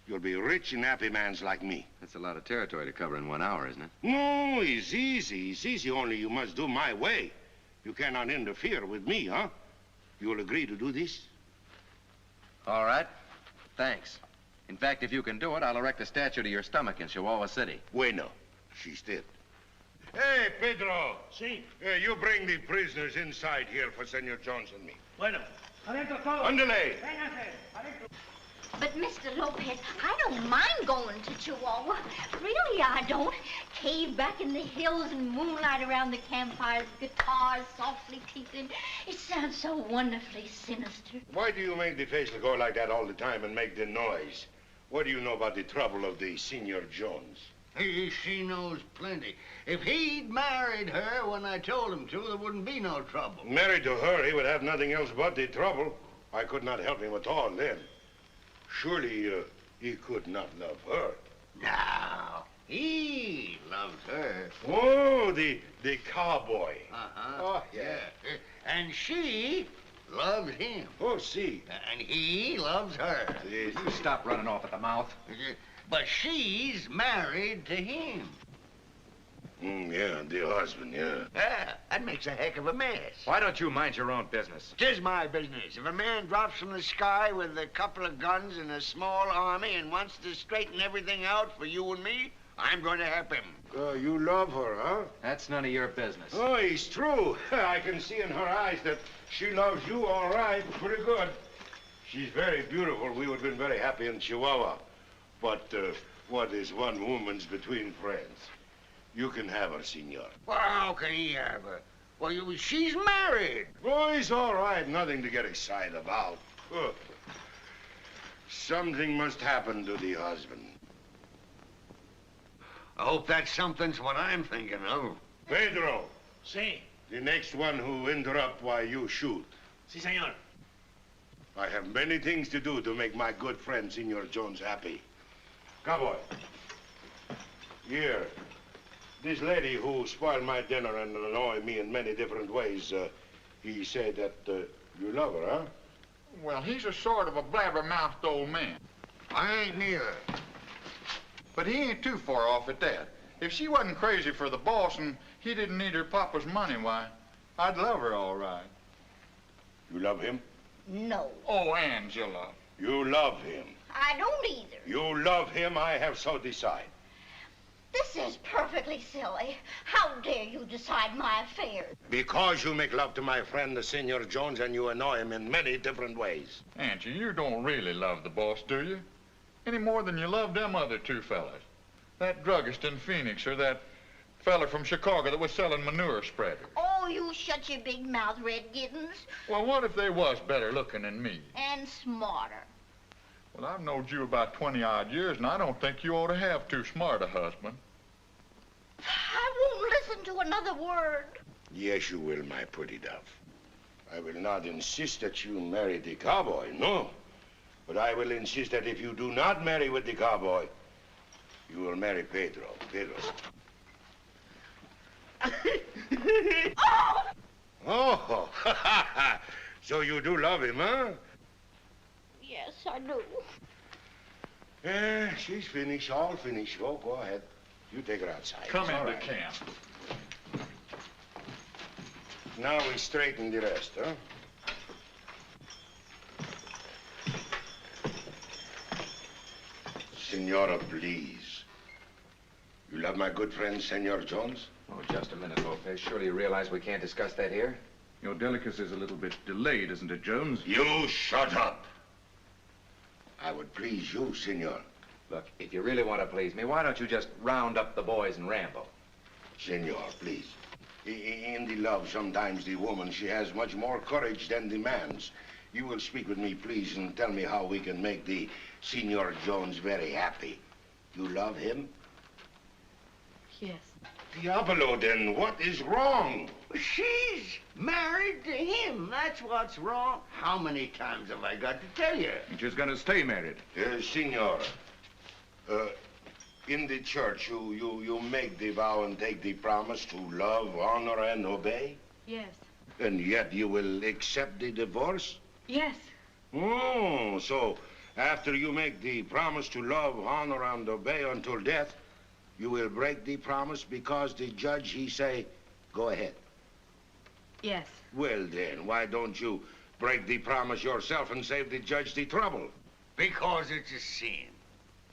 You'll be rich and happy mans like me. That's a lot of territory to cover in 1 hour, isn't it? No, it's easy. It's easy, only you must do my way. You cannot interfere with me, huh? You'll agree to do this? All right. Thanks. In fact, if you can do it, I'll erect a statue to your stomach in Chihuahua City. Bueno. She's dead. Hey, Pedro. Si. You bring the prisoners inside here for Senor Jones and me. Bueno. Adentro todos. Andale. But, Mr. Lopez, I don't mind going to Chihuahua. Really, I don't. Cave back in the hills and moonlight around the campfires, guitars softly tinkling. It sounds so wonderfully sinister. Why do you make the facial go like that all the time and make the noise? What do you know about the trouble of the Senor Jones? She knows plenty. If he'd married her when I told him to, there wouldn't be no trouble. Married to her, he would have nothing else but the trouble. I could not help him at all then. Surely, he could not love her. No, he loves her. Oh, the cowboy. Uh-huh. Oh, yeah. And she loves him. Oh, see. And he loves her. Yes. You stop running off at the mouth. But she's married to him. Yeah, the husband, yeah. That makes a heck of a mess. Why don't you mind your own business? 'Tis my business. If a man drops from the sky with a couple of guns and a small army and wants to straighten everything out for you and me, I'm going to help him. You love her, huh? That's none of your business. Oh, it's true. I can see in her eyes that she loves you all right, pretty good. She's very beautiful. We would have been very happy in Chihuahua. But what is one woman's between friends? You can have her, senor. Well, how can he have her? Well, she's married. Oh, it's all right. Nothing to get excited about. Something must happen to the husband. I hope that something's what I'm thinking of. Pedro. Si. The next one who interrupt while you shoot. Si, senor. I have many things to do to make my good friend, Senor Jones, happy. Cowboy. Here. This lady who spoiled my dinner and annoyed me in many different ways, he said that you love her, huh? Well, he's a sort of a blabbermouthed old man. I ain't neither. But he ain't too far off at that. If she wasn't crazy for the boss and he didn't need her papa's money, why, I'd love her all right. You love him? No. Oh, Angela. You love him. I don't either. You love him, I have so decided. This is perfectly silly. How dare you decide my affairs? Because you make love to my friend, the Senor Jones, and you annoy him in many different ways. Angie, you don't really love the boss, do you? Any more than you love them other two fellas. That druggist in Phoenix or that fella from Chicago that was selling manure spreaders. Oh, you shut your big mouth, Red Giddens. Well, what if they was better looking than me? And smarter. Well, I've known you about 20-odd years, and I don't think you ought to have too smart a husband. I won't listen to another word. Yes, you will, my pretty dove. I will not insist that you marry the cowboy, no. But I will insist that if you do not marry with the cowboy, you will marry Pedro. Pedro. Oh! Oh! So you do love him, huh? Yes, I do. She's finished, all finished. Oh, go ahead. You take her outside. Come It's into all right. camp. Now we straighten the rest, huh? Senora, please. You love my good friend, Senor Jones? Oh, just a minute, Lopez. Surely you realize we can't discuss that here? Your delicacy is a little bit delayed, isn't it, Jones? You shut up. I would please you, Senor. Look, if you really want to please me, why don't you just round up the boys and ramble? Senor, please. In the love, sometimes the woman, she has much more courage than the man's. You will speak with me, please, and tell me how we can make the Senor Jones very happy. You love him? Yes. Diablo, then what is wrong? She's married to him. That's what's wrong. How many times have I got to tell you? She's going to stay married. Senor, in the church, you make the vow and take the promise to love, honor, and obey? Yes. And yet you will accept the divorce? Yes. Oh, so after you make the promise to love, honor, and obey until death, you will break the promise because the judge, he say, go ahead. Yes. Well, then, why don't you break the promise yourself and save the judge the trouble? Because it's a sin.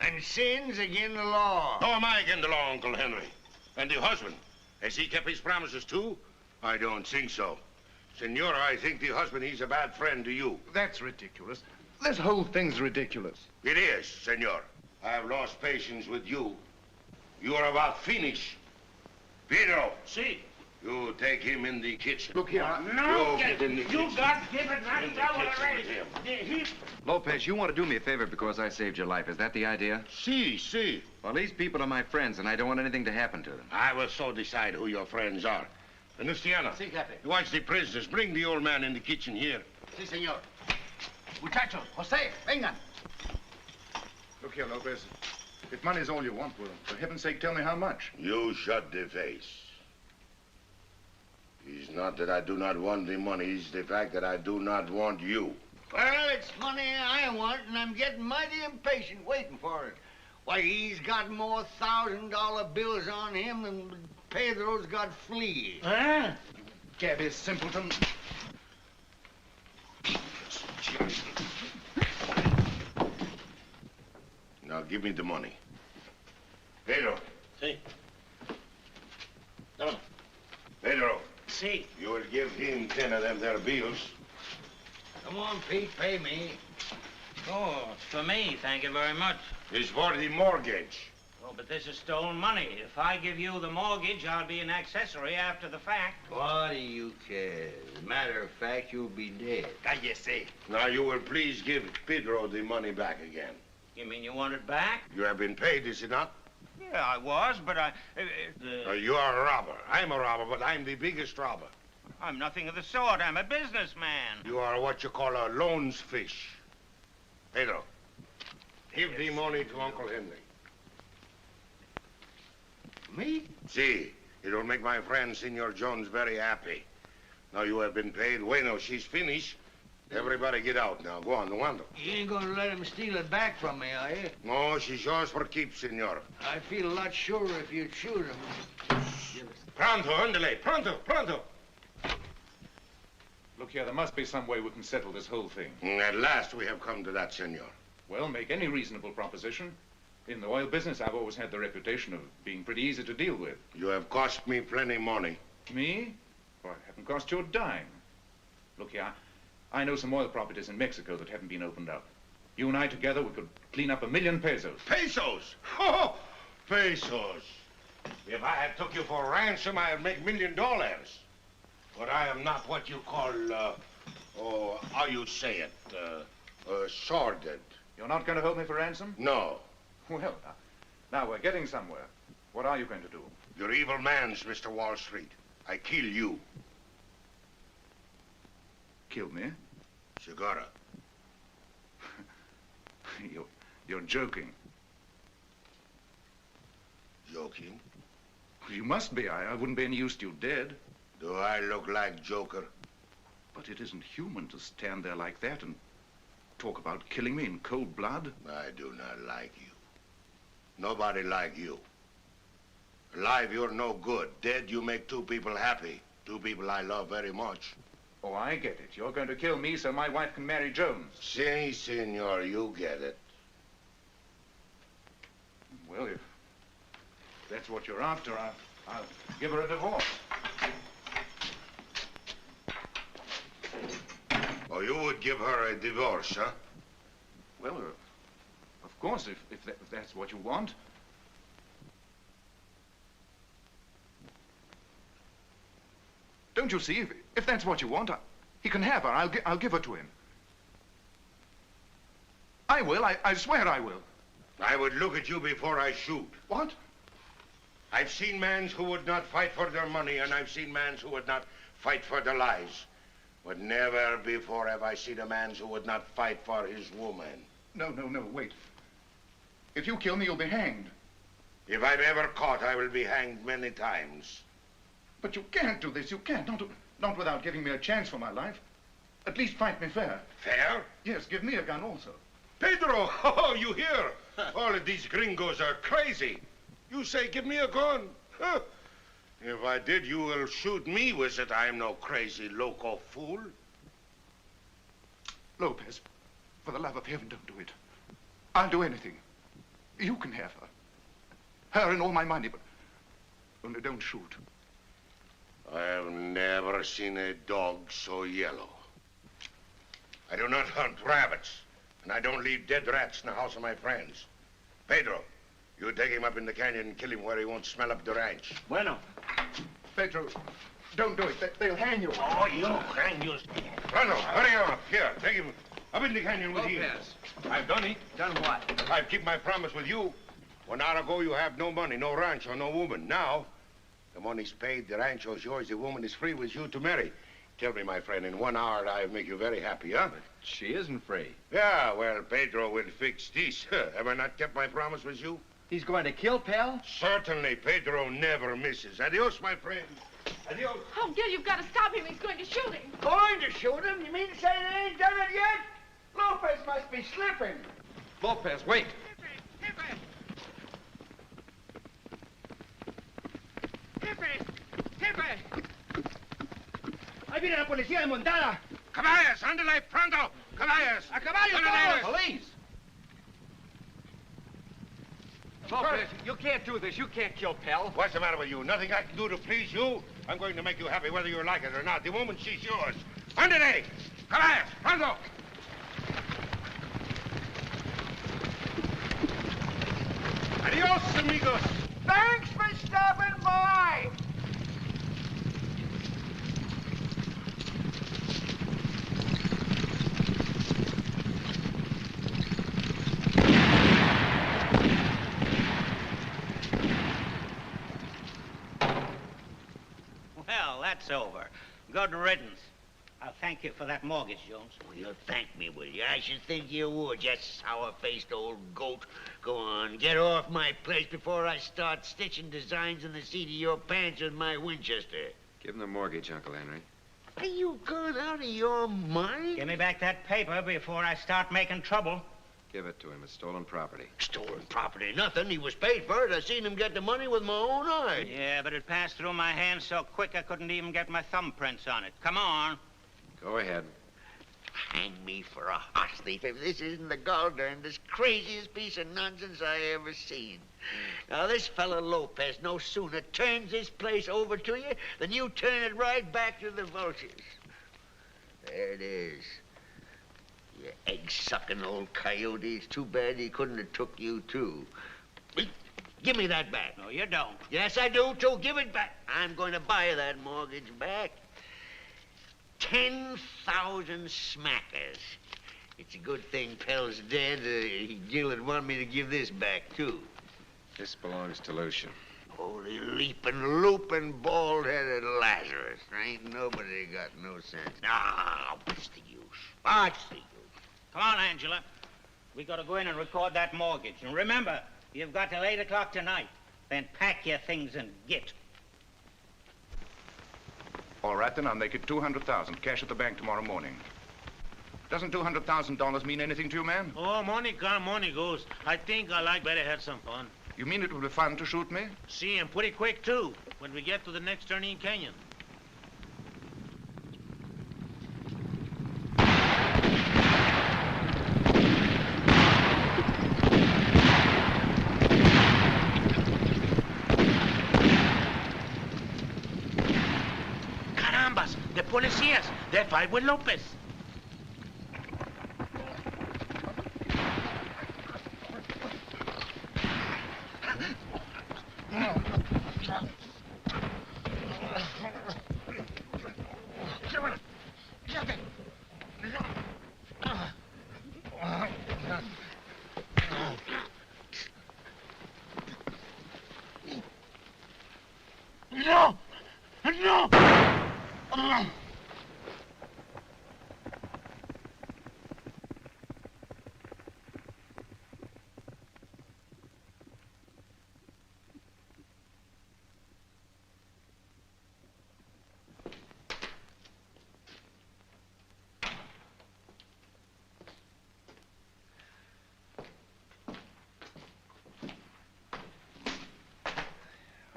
And sin's against the law. How am I against the law, Uncle Henry? And the husband, has he kept his promises too? I don't think so. Senora, I think the husband, he's a bad friend to you. That's ridiculous. This whole thing's ridiculous. It is, senor. I have lost patience with you. You are about finished. Pedro. See. You take him in the kitchen. Look here. No, You get in the kitchen. you got to give it that In the trouble kitchen already. with him. Lopez, you want to do me a favor because I saved your life. Is that the idea? See. Well, these people are my friends, and I don't want anything to happen to them. I will so decide who your friends are. Venustiano, Sí, jefe. you watch the prisoners. Bring the old man in the kitchen here. Sí, señor. Muchachos, José, vengan. Look here, Lopez. If money's all you want, well, for heaven's sake, tell me how much. You shut the face. It's not that I do not want the money. It's the fact that I do not want you. Well, it's money I want, and I'm getting mighty impatient waiting for it. Why, he's got more $1,000 bills on him than Pedro's got fleas. Huh? Gabby simpleton. Now give me the money. Pedro. See. No. Pedro. See. You will give him 10 of them there bills. Come on, Pete, pay me. Oh, it's for me, thank you very much. It's for the mortgage. Oh, but this is stolen money. If I give you the mortgage, I'll be an accessory after the fact. What do you care? As a matter of fact, you'll be dead. Cállese. Now you will please give Pedro the money back again. You mean you want it back? You have been paid, is it not? Yeah, I was, but You are a robber. I'm a robber, but I'm the biggest robber. I'm nothing of the sort. I'm a businessman. You are what you call a loans fish. Pedro, give the money to Uncle Henry. Me? See, it will make my friend, Senor Jones, very happy. Now you have been paid. Bueno, she's finished. Everybody get out now. Go on, no wonder. You ain't gonna let him steal it back from me, are you? No, she's yours for keep, senor. I feel a lot surer if you'd shoot him. Pronto, andale, pronto, pronto. Look here, there must be some way we can settle this whole thing. At last we have come to that, senor. Well, make any reasonable proposition. In the oil business, I've always had the reputation of being pretty easy to deal with. You have cost me plenty money. Me? Well, I haven't cost you a dime. Look here, I know some oil properties in Mexico that haven't been opened up. You and I together, we could clean up 1 million pesos. Pesos? Oh, pesos. If I had took you for ransom, I'd make $1 million. But I am not what you call, how you say it, sordid. You're not going to hold me for ransom? No. Well, now we're getting somewhere. What are you going to do? You're evil mans, Mr. Wall Street. I kill you. Kill me? Segura. You're joking. Joking? You must be. I wouldn't be any use to you dead. Do I look like Joker? But it isn't human to stand there like that and talk about killing me in cold blood. I do not like you. Nobody like you. Alive, you're no good. Dead, you make 2 people happy. 2 people I love very much. Oh, I get it. You're going to kill me so my wife can marry Jones. Si, senor, you get it. Well, if that's what you're after, I'll give her a divorce. Oh, you would give her a divorce, huh? Well, of course, if that's what you want. Don't you see? If that's what you want, he can have her. I'll give her to him. I will. I swear I will. I would look at you before I shoot. What? I've seen men who would not fight for their money, and I've seen men who would not fight for their lives. But never before have I seen a man who would not fight for his woman. No, wait. If you kill me, you'll be hanged. If I'm ever caught, I will be hanged many times. But you can't do this. You can't. Not without giving me a chance for my life. At least fight me fair. Fair? Yes, give me a gun also. Pedro, oh, you hear? All of these gringos are crazy. You say, give me a gun. Huh. If I did, you will shoot me with it. I'm no crazy, loco fool. Lopez, for the love of heaven, don't do it. I'll do anything. You can have her. Her and all my money, but only don't shoot. I have never seen a dog so yellow. I do not hunt rabbits, and I don't leave dead rats in the house of my friends. Pedro, you take him up in the canyon and kill him where he won't smell up the ranch. Bueno. Pedro, don't do it. They'll hang you. Oh, you hang you. Rano, hurry up. Here, take him up in the canyon with you. Lopez. I've done it. Done what? I've kept my promise with you. 1 hour ago, you have no money, no rancho, no woman. Now, the money's paid, the rancho's yours, the woman is free with you to marry. Tell me, my friend, in 1 hour, I'll make you very happy, huh? But she isn't free. Yeah, well, Pedro will fix this. Have I not kept my promise with you? He's going to kill Pal? Certainly, Pedro never misses. Adios, my friend. Adios. Oh, Gil, you've got to stop him. He's going to shoot him. Going to shoot him? You mean to say they ain't done it yet? Lopez must be slipping. Lopez, wait. Jefe! Ahí viene la policía desmontada. Caballos, ándale, pronto. Caballos. A caballo, Ándale. todos. Police. Lopez, you can't do this. You can't kill Pal. What's the matter with you? Nothing I can do to please you? I'm going to make you happy whether you like it or not. The woman, she's yours. Ándale. Caballos, pronto. Adios, amigos. Thanks for stopping by. Well, that's over. Good riddance. I'll thank you for that mortgage, Jones. Well, you'll thank me, will you? I should think you would, you sour-faced old goat. Go on, get off my place before I start stitching designs in the seat of your pants with my Winchester. Give him the mortgage, Uncle Henry. Are you gone out of your mind? Give me back that paper before I start making trouble. Give it to him. It's stolen property. Stolen property, nothing. He was paid for it. I seen him get the money with my own eyes. Yeah, but it passed through my hands so quick I couldn't even get my thumbprints on it. Come on. Go ahead. Hang me for a horse thief if this isn't the gall-darndest, craziest piece of nonsense I ever seen. Now, this fella Lopez no sooner turns this place over to you than you turn it right back to the vultures. There it is. You egg-sucking old coyote. It's too bad he couldn't have took you, too. Give me that back. No, you don't. Yes, I do, too. Give it back. I'm going to buy that mortgage back. 10,000 smackers. It's a good thing Pell's dead. Gil would want me to give this back, too. This belongs to Lucia. Holy leaping, looping, bald-headed Lazarus. Ain't nobody got no sense. Ah, what's the use? What's the use? Come on, Angela. We got to go in and record that mortgage. And remember, you've got till 8 o'clock tonight. Then pack your things and git. All right, then I'll make it 200,000. Cash at the bank tomorrow morning. Doesn't $200,000 mean anything to you, man? Oh, money come, money goes. I think I like better have some fun. You mean it will be fun to shoot me? See, and pretty quick, too, when we get to the next turning canyon. Carambas, the policías. They're fight with Lopez.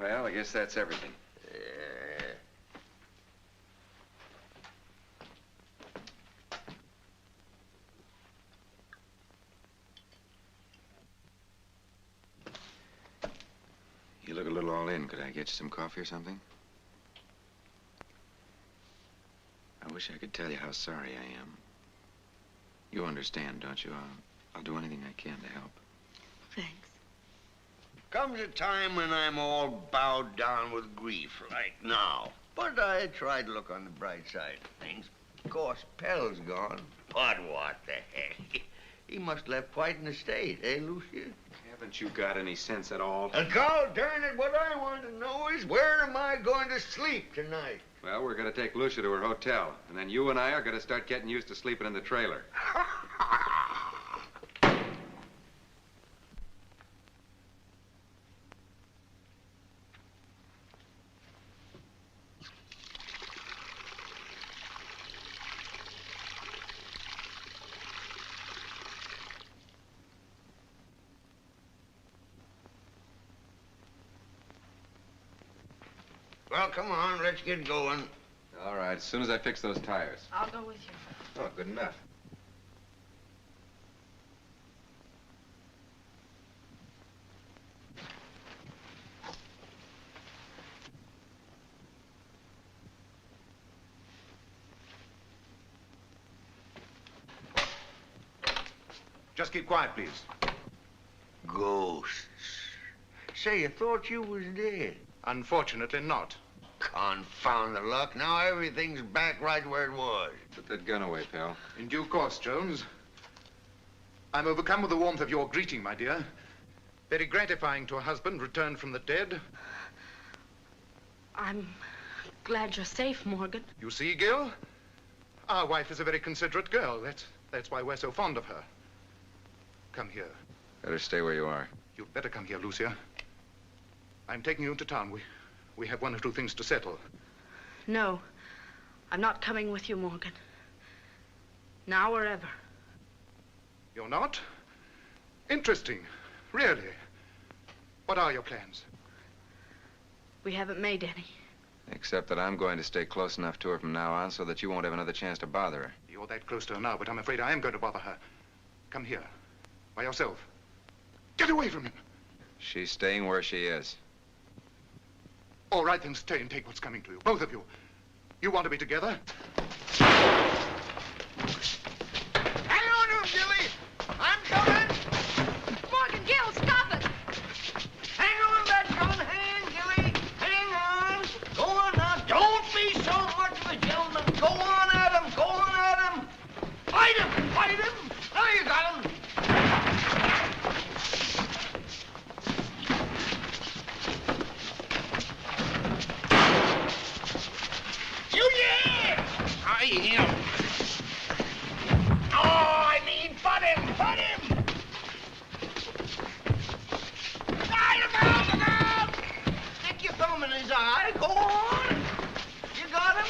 pal. I guess that's everything. You look a little all in. Could I get you some coffee or something? I wish I could tell you how sorry I am. You understand, don't you? I'll do anything I can to help. Thanks. Comes a time when I'm all bowed down with grief, like now. But I try to look on the bright side of things. Of course, Pell's gone. But what the heck? He must left quite an estate, eh, Lucia? Haven't you got any sense at all? God darn it, what I want to know is where am I going to sleep tonight? Well, we're going to take Lucia to her hotel, and then you and I are going to start getting used to sleeping in the trailer. Well, come on, let's get going. All right, as soon as I fix those tires. I'll go with you. Oh, good enough. Just keep quiet, please. Ghosts. Say, you thought you was dead. Unfortunately not. Confound the luck. Now everything's back right where it was. Put that gun away, pal. In due course, Jones. I'm overcome with the warmth of your greeting, my dear. Very gratifying to a husband returned from the dead. I'm glad you're safe, Morgan. You see, Gil? Our wife is a very considerate girl. That's why we're so fond of her. Come here. Better stay where you are. You'd better come here, Lucia. I'm taking you into town. We have one or two things to settle. No, I'm not coming with you, Morgan. Now or ever. You're not? Interesting. Really. What are your plans? We haven't made any. Except that I'm going to stay close enough to her from now on so that you won't have another chance to bother her. You're that close to her now, but I'm afraid I am going to bother her. Come here. By yourself. Get away from him. She's staying where she is. All right, then stay and take what's coming to you. Both of you. You want to be together? Hang on to him, Gilly. I'm coming. Morgan, Gil, stop it! Hang on that gun hand, Gilly. Hang on. Go on now. Don't be so much of a gentleman. Go on at him. Go on at him. Fight him. Fight him. Now you got him. Him. Oh, I mean, butt him, butt him! Ah, look out, look out! Stick your thumb in his eye, go on! You got him?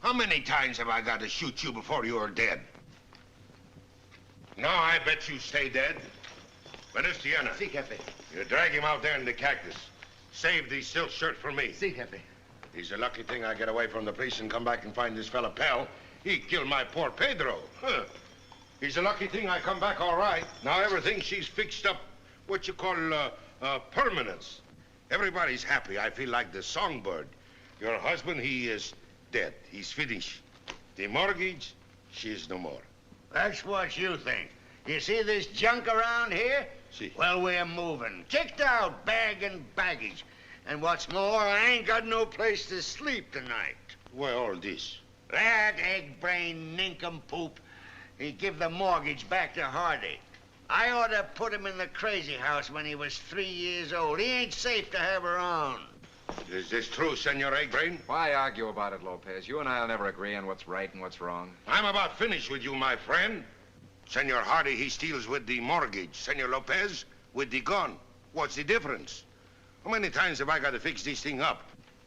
How many times have I got to shoot you before you're dead? No, I bet you stay dead. Venustiana. Si, Jefe. You drag him out there in the cactus. Save the silk shirt for me. Si, Jefe. He's a lucky thing I get away from the police and come back and find this fella Pell. He killed my poor Pedro. Huh. He's a lucky thing I come back all right. Now everything she's fixed up what you call permanence. Everybody's happy. I feel like the songbird. Your husband, he is dead. He's finished. The mortgage, she's no more. That's what you think. You see this junk around here? See. Well, we're moving. Kicked out, bag and baggage. And what's more, I ain't got no place to sleep tonight. Why all this? That egg-brain nincompoop, he give the mortgage back to Hardy. I ought to put him in the crazy house when he was 3 years old. He ain't safe to have around. Is this true, Senor Eggbrain? Why argue about it, Lopez? You and I'll never agree on what's right and what's wrong. I'm about finished with you, my friend. Senor Hardy, he steals with the mortgage. Senor Lopez, with the gun. What's the difference? How many times have I got to fix this thing up?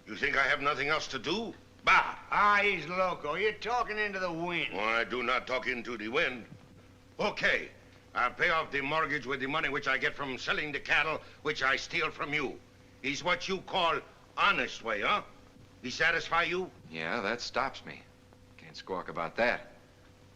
You think I have nothing else to do? Bah! Ah, he's loco. You're talking into the wind. Oh, I do not talk into the wind. Okay. I'll pay off the mortgage with the money which I get from selling the cattle which I steal from you. Is what you call honest way, huh? He satisfy you? Yeah, that stops me. Can't squawk about that.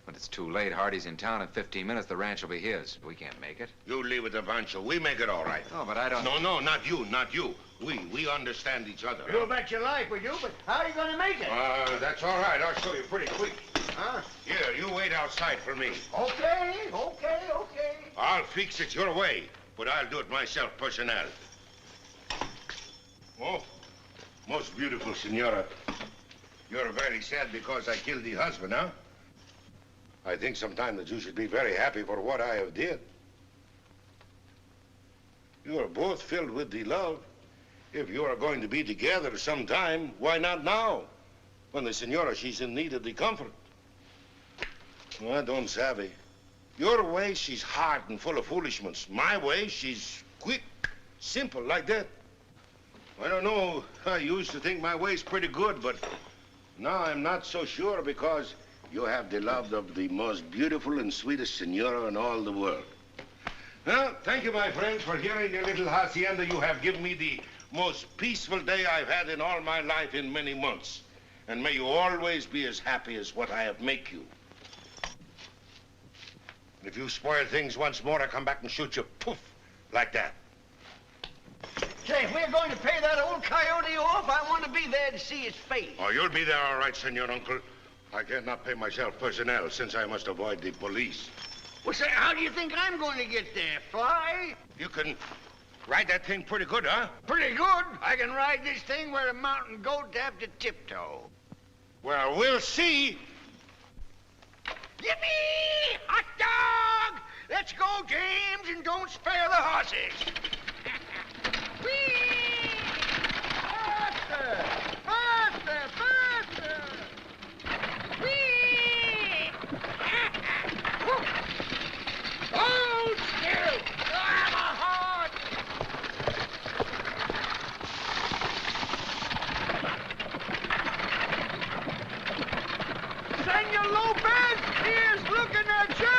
But it's too late. Hardy's in town in 15 minutes. The ranch will be his. We can't make it. You leave it to Pancho. We make it all right. No, but I don't... No, not you, not you. We understand each other. You bet your life we do, but how are you going to make it? That's all right. I'll show you pretty quick. Huh? Here, you wait outside for me. Okay. I'll fix it your way, but I'll do it myself, personnel. Oh, most beautiful senora. You're very sad because I killed the husband, huh? I think sometime that you should be very happy for what I have did. You are both filled with the love. If you are going to be together sometime, why not now? When the senora, she's in need of the comfort. Well, I don't savvy. Your way, she's hard and full of foolishness. My way, she's quick, simple, like that. I don't know. I used to think my way's pretty good, but now I'm not so sure because you have the love of the most beautiful and sweetest senora in all the world. Well, thank you, my friends, for here in your little hacienda. You have given me the most peaceful day I've had in all my life in many months. And may you always be as happy as what I have make you. If you spoil things once more, I come back and shoot you, poof, like that. Say, if we're going to pay that old coyote off, I want to be there to see his face. Oh, you'll be there all right, senor uncle. I cannot pay myself personnel since I must avoid the police. Well, say, how do you think I'm going to get there? Fly? You can ride that thing pretty good, huh? Pretty good. I can ride this thing where a mountain goat have to tiptoe. Well, we'll see. Yippee! Hot dog! Let's go, James, and don't spare the horses. Whee! Faster! Faster! Faster! Whee! Hold still! I'm a horse! Senor Lopez, he is looking at you!